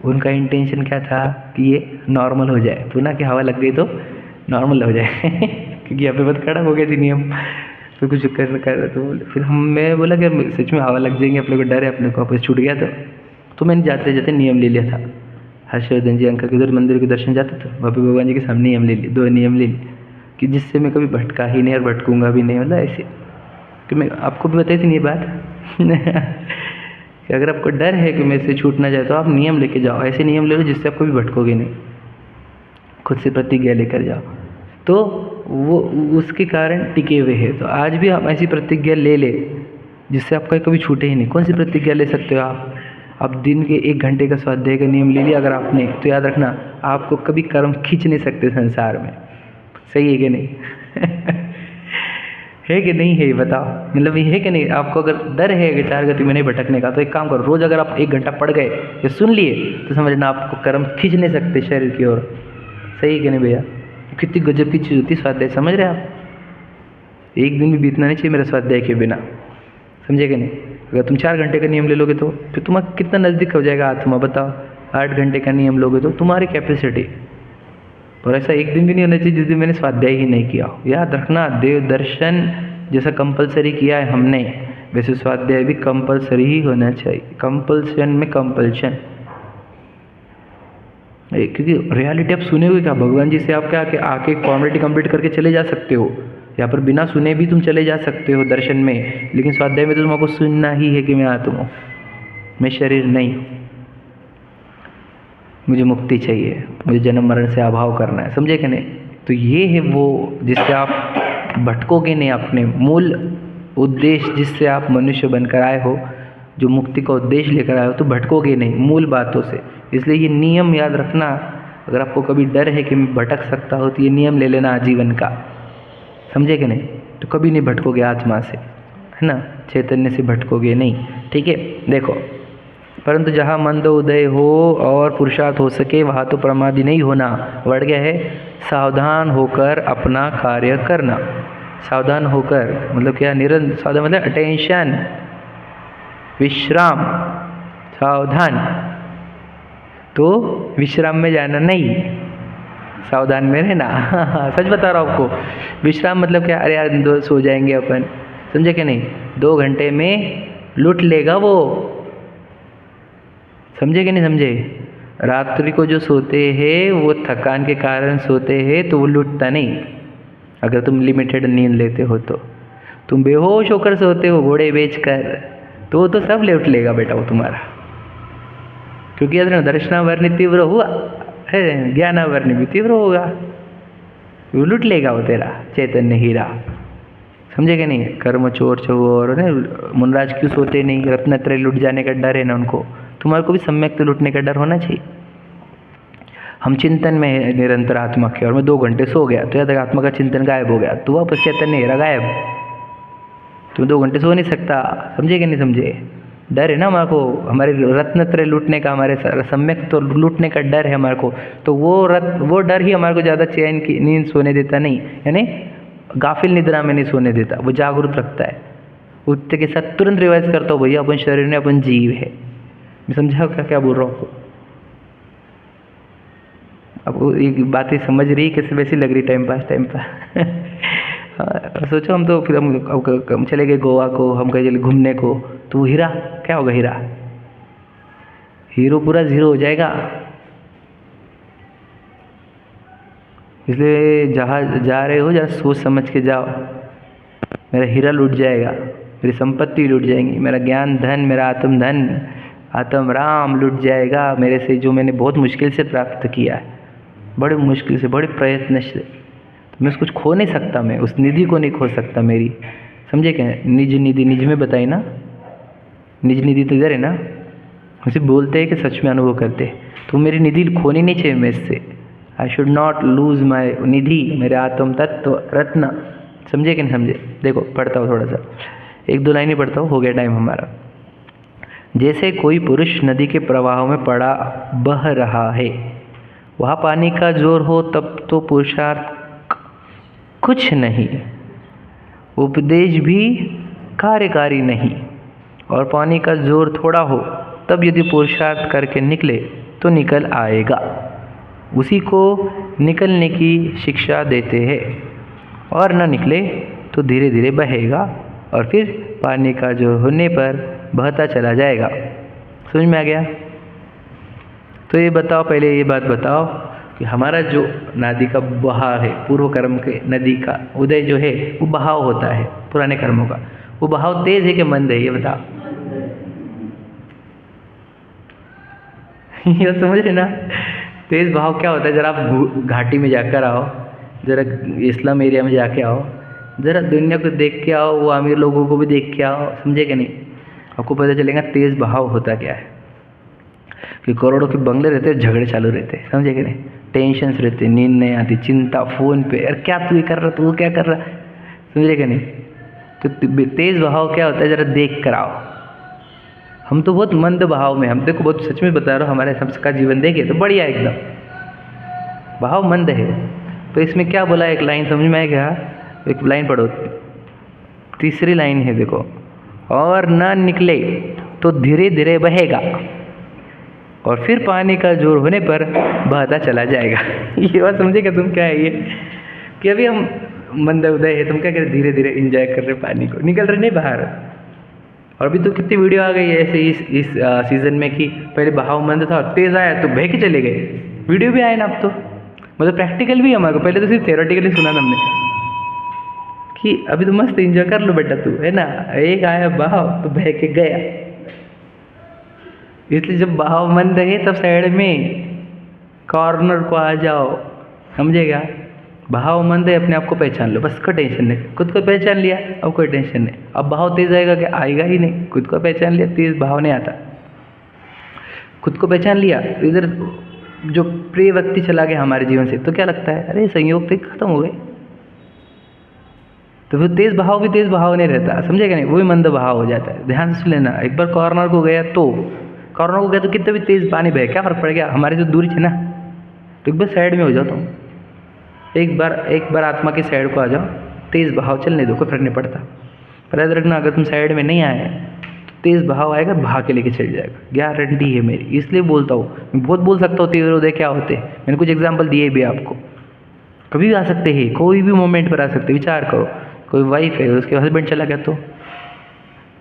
उनका इंटेंशन क्या था कि ये नॉर्मल हो जाए, पूना की हवा लग गई तो नॉर्मल हो जाए क्योंकि यहाँ पे बहुत कड़क हो गए थे नियम, तो कुछ कर तो फिर मैं बोला कि सच में हवा लग जाएंगे, अपने को डर है, अपने को वापस छूट गया तो मैंने जाते जाते नियम ले लिया था। हर्षवर्धन जी अंकल के उधर मंदिर के दर्शन जाते थे, वहाँ पे भगवान जी के सामने नियम ले लिए, 2 नियम ले लिए कि जिससे मैं कभी भटका ही नहीं और भटकूंगा भी नहीं। मतलब ऐसे कि मैं आपको भी बताई थी ये बात कि अगर आपको डर है कि मेरे से छूट ना जाए तो आप नियम लेके जाओ, ऐसे नियम ले लो जिससे आप कभी भटकोगे नहीं। खुद से प्रतिज्ञा लेकर जाओ, तो वो उसके कारण टिके हुए हैं। तो आज भी हम ऐसी प्रतिज्ञा ले ले जिससे आपका कभी छूटे ही नहीं। कौन सी प्रतिज्ञा ले सकते हो आप दिन के 1 घंटे का स्वाध्याय का नियम ले लिया अगर आपने, तो याद रखना आपको कभी कर्म खींच नहीं सकते संसार में। सही है कि नहीं है कि नहीं है बताओ? मतलब ये है कि नहीं? आपको अगर डर है कि 4 गति में नहीं भटकने का, तो एक काम करो, रोज अगर आप 1 घंटा पढ़ गए या सुन लिए तो समझना आपको कर्म खींच नहीं सकते शरीर की ओर। सही है कि नहीं भैया? कितनी गजब की चीज़ होती है स्वाध्याय, समझ रहे आप? एक दिन भी बीतना नहीं चाहिए मेरा स्वाध्याय के बिना। समझे कि नहीं? अगर तुम 4 घंटे का नियम ले लोगे तो फिर तुम्हारा कितना नज़दीक हो जाएगा आत्मा, बताओ। 8 घंटे का नियम लोगे तो तुम्हारी कैपेसिटी। और ऐसा एक दिन भी नहीं होना चाहिए जिस दिन मैंने स्वाध्याय ही नहीं किया। याद रखना, देव दर्शन जैसा कंपलसरी किया है हमने, वैसे स्वाध्याय भी कंपलसरी ही होना चाहिए। कंपल्शन में कंपल्शन, क्योंकि रियलिटी आप सुने हुए क्या? भगवान जी से आप क्या आके फॉर्मेलिटी कंप्लीट करके चले जा सकते हो, यहाँ पर बिना सुने भी तुम चले जा सकते हो दर्शन में, लेकिन स्वाध्याय में तो तुमको सुनना ही है कि मैं आत्मा हूँ, मैं शरीर नहीं, मुझे मुक्ति चाहिए, मुझे जन्म मरण से अभाव करना है। समझे कि नहीं? तो ये है वो जिससे आप भटकोगे नहीं, अपने मूल उद्देश्य जिससे आप मनुष्य बनकर आए हो, जो मुक्ति का उद्देश्य लेकर आए हो, तो भटकोगे नहीं मूल बातों से। इसलिए ये नियम याद रखना। अगर आपको कभी डर है कि मैं भटक सकता हूँ तो ये नियम ले लेना आजीवन का। समझे कि नहीं? तो कभी नहीं भटकोगे आत्मा से, है ना, चैतन्य से भटकोगे नहीं। ठीक है, देखो परंतु जहाँ मंद उदय हो और पुरुषार्थ हो सके वहाँ तो प्रमादी नहीं होना। वर्ड क्या है? सावधान होकर अपना कार्य करना। सावधान होकर मतलब क्या? निरंतर सावधान मतलब अटेंशन, विश्राम, सावधान। तो विश्राम में जाना नहीं, सावधान में रहना। सच बता रहा हूँ आपको। विश्राम मतलब क्या? अरे यार दो सो जाएंगे अपन, समझे कि नहीं? 2 घंटे में लूट लेगा वो, समझे कि नहीं समझे? रात्रि को जो सोते हैं वो थकान के कारण सोते हैं, तो वो लूटता नहीं। अगर तुम लिमिटेड नींद लेते हो तो तुम बेहोश होकर सोते हो घोड़े बेचकर, तो वो तो सब लूट लेगा बेटा वो तुम्हारा। क्योंकि याद रखना, दर्शनावर्णी तीव्र हुआ है, ज्ञानावर्णी भी तीव्र होगा, वो लूट लेगा वो तेरा चैतन्य हीरा, समझे कि नहीं? कर्म चोर चोर ने मुनराज क्यों सोते नहीं? रत्नत्रय लूट जाने का डर है ना उनको। तुम्हारे को भी सम्यक तो लूटने का डर होना चाहिए। हम चिंतन में है निरंतर आत्मा के, और मैं 2 घंटे सो गया तो याद रख आत्मा का चिंतन गायब हो गया, तो वापस चैतन्य हीरा गायब। तुम 2 घंटे सो नहीं सकता, समझे कि नहीं समझे? डर है ना हमारे को, हमारे रत्नत्रय लूटने का, हमारे सम्यक तो लूटने का डर है हमारे को। तो वो डर ही हमारे को ज़्यादा चैन की नींद सोने देता नहीं, यानी गाफिल निद्रा में नहीं सोने देता, वो जागरूक रखता है। उठते के साथ तुरंत रिवाइज करता हूँ, भैया अपन शरीर में अपन जीव है। मैं समझा क्या क्या बोल रहा हूँ? अब एक बातें समझ रही कैसे वैसी लग रही? Time pass. हाँ, सोचो हम तो फिर हम चले गए गोवा को, हम कहे चले घूमने को, तो वो हीरा क्या होगा? हीरो पूरा जीरो हो जाएगा। इसलिए जहाँ जा रहे हो जरा सोच समझ के जाओ। मेरा हीरा लूट जाएगा, मेरी संपत्ति लूट जाएंगी, मेरा ज्ञान धन, मेरा आत्म धन, आत्म राम लूट जाएगा मेरे से, जो मैंने बहुत मुश्किल से प्राप्त किया है, बड़े मुश्किल से, बड़े प्रयत्न से। तो मैं उसको खो नहीं सकता, मैं उस निधि को नहीं खो सकता मेरी, समझे क्या? निज निधि, निज में बताई ना, निज निधि तो इधर है ना। मुझे बोलते हैं कि सच में अनुभव करते, तो मेरी निधि खोनी नहीं चाहिए मैं इससे। I should not lose my निधि, मेरे आत्म तत्व रत्न, समझे कि नहीं समझे? देखो पढ़ता हूँ थोड़ा सा, 1-2 लाइन ही पढ़ता हूँ, हो गया टाइम हमारा। जैसे कोई पुरुष नदी के प्रवाह में पड़ा बह रहा है, वहाँ पानी का जोर हो तब तो पुरुषार्थ कुछ नहीं, उपदेश भी कार्यकारी नहीं, और पानी का जोर थोड़ा हो तब यदि पुरुषार्थ करके निकले तो निकल आएगा। उसी को निकलने की शिक्षा देते हैं, और न निकले तो धीरे धीरे बहेगा और फिर पानी का जोर होने पर बहता चला जाएगा। समझ में आ गया? तो ये बताओ, पहले ये बात बताओ कि हमारा जो नदी का बहाव है, पूर्व कर्म के नदी का उदय जो है वो बहाव होता है पुराने कर्मों का, वो बहाव तेज है कि मंद है? ये बताओ। ये समझ रहे ना? तेज बहाव क्या होता है? जरा आप घाटी में जाकर आओ, जरा इस्लाम एरिया में जाके आओ, जरा दुनिया को देख के आओ, वो अमीर लोगों को भी देख के आओ, समझे कि नहीं? आपको पता चलेगा तेज बहाव होता क्या है। कि करोड़ों के बंगले रहते हैं, झगड़े चालू रहते हैं, समझे कि नहीं? टेंशन्स रहते, नींद नहीं आती, चिंता, फ़ोन पे, यार क्या तू ये कर रहा, तू क्या कर रहा, समझे कि नहीं? तो तेज बहाव क्या होता है? जरा देख कर आओ। हम तो बहुत मंद बहाव में, हम देखो बहुत सच में बता रहा हूँ, हमारे सबका जीवन देखिए तो बढ़िया एकदम, बहाव मंद है। तो इसमें क्या बोला? एक लाइन समझ में आएगा? एक लाइन पढ़ो, 3री लाइन है देखो, और ना निकले तो धीरे धीरे बहेगा और फिर पानी का जोर होने पर बहता चला जाएगा। ये बात समझे क्या तुम? क्या है ये कि अभी हम मंद उदय है, तुम क्या कर रहे? धीरे धीरे इंजॉय कर रहे पानी को, निकल रहे नहीं बाहर। और अभी तो कितनी वीडियो आ गई है ऐसे इस सीज़न में कि पहले बहाव मंद था और तेज़ आया तो बह के चले गए, वीडियो भी आए ना अब तो, मतलब प्रैक्टिकल भी हमारे को। पहले तो सिर्फ थियोरेटिकली सुना था हमने कि अभी तो मस्त इंजॉय कर लो बेटा तू, है ना, एक आया बहाव तो बह के गया। इसलिए जब बहाव मंद है तब साइड में कॉर्नर को आ जाओ, समझेगा? बहाव मंद है, अपने आप को पहचान लो, बस कोई टेंशन नहीं। खुद को पहचान लिया, अब कोई टेंशन नहीं। अब बहाव तेज आएगा क्या? आएगा ही नहीं। खुद को पहचान लिया, तेज बहाव नहीं आता। खुद को पहचान लिया, इधर जो प्रिय व्यक्ति चला गया हमारे जीवन से, तो क्या लगता है? अरे संयोग तो खत्म हो गए। तो फिर तेज बहाव भी तेज बहाव नहीं रहता, समझेगा नहीं? वो भी मंद बहाव हो जाता है। ध्यान से लेना, एक बार कॉर्नर को गया तो कॉर्नर को गया तो कितना भी तेज़ पानी बहे, क्या फ़र्क पड़ गया, हमारे से दूरी है ना। तो एक बार साइड में हो जाओ तुम, एक बार आत्मा की साइड को आ जाओ, तेज़ बहाव चलने दो, कोई फर्क नहीं पड़ता। पर याद रखना, अगर तुम साइड में नहीं आए तो तेज़ बहाव आएगा, बहा के लेके चल जाएगा, गारंटी है मेरी। इसलिए बोलता हूँ, मैं बहुत बोल सकता हूँ तीव्र उदय क्या होते हैं, मैंने कुछ एग्जाम्पल दिए भी आपको। कभी भी आ सकते हैं, कोई भी मोमेंट पर आ सकते, विचार करो। कोई वाइफ है, उसके हस्बैंड चला गया तो,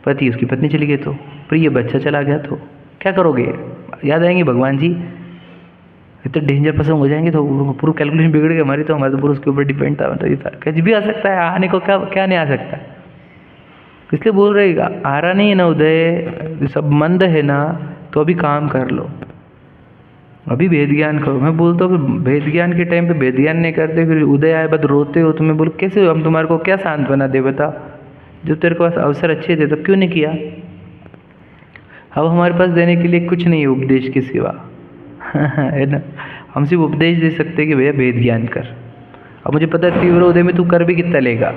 पति उसकी पत्नी चली गई तो, प्रिय बच्चा चला गया तो क्या करोगे? याद आएंगे भगवान जी, इतने डेंजर पसंद हो जाएंगे तो पूरा कैलकुलेशन बिगड़ गई हमारी, तो हमारे तो पूरा उसके ऊपर डिपेंड था। मतलब कुछ भी आ सकता है, आने को क्या नहीं आ सकता। इसलिए बोल रहेगा आ रहा नहीं है ना उदय, सब मंद है ना, तो अभी काम कर लो, अभी भेद ज्ञान करो। मैं बोलता हूँ भेद ज्ञान के टाइम पे भेद ज्ञान नहीं करते, फिर उदय आए बाद रोते हो, तो मैं बोलो कैसे हम तुम्हारे को क्या सांत्वना दे, बता। जब तेरे पास अवसर अच्छे थे तब क्यों नहीं किया? अब हमारे पास देने के लिए कुछ नहीं है उपदेश के सिवा है ना। हम सिर्फ उपदेश दे सकते हैं कि भैया भेद ज्ञान कर। अब मुझे पता है तीव्र उदय में तू कर भी कितना लेगा,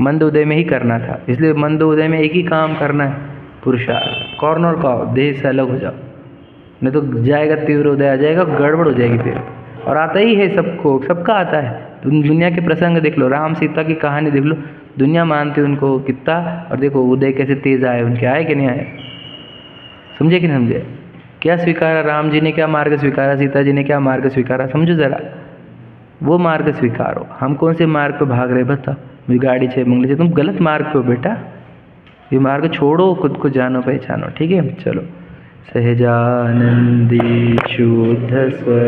मंद उदय में ही करना था, इसलिए मंद उदय में एक ही काम करना है, पुरुषार्थ। कॉर्नर का देह से अलग हो जाओ, नहीं तो जाएगा तीव्र उदय आ जाएगा, गड़बड़ हो जाएगी फिर। और आता ही है सबको, सबका आता है। दुनिया के प्रसंग देख लो, राम सीता की कहानी देख लो, दुनिया मानती है उनको कितना, और देखो उदय कैसे तेज आए उनके, आए कि नहीं आए? समझे कि नहीं समझे? क्या स्वीकारा, राम जी ने क्या मार्ग स्वीकारा, सीता जी ने क्या मार्ग स्वीकारा, समझो ज़रा। वो मार्ग स्वीकारो। हम कौन से मार्ग पे भाग रहे बता? मुझे गाड़ी चाहिए, बंगले चाहिए, तुम गलत मार्ग पे हो बेटा। ये मार्ग छोड़ो, खुद को जानो पहचानो, ठीक है? चलो। सहजानंदी शुद्ध स्वर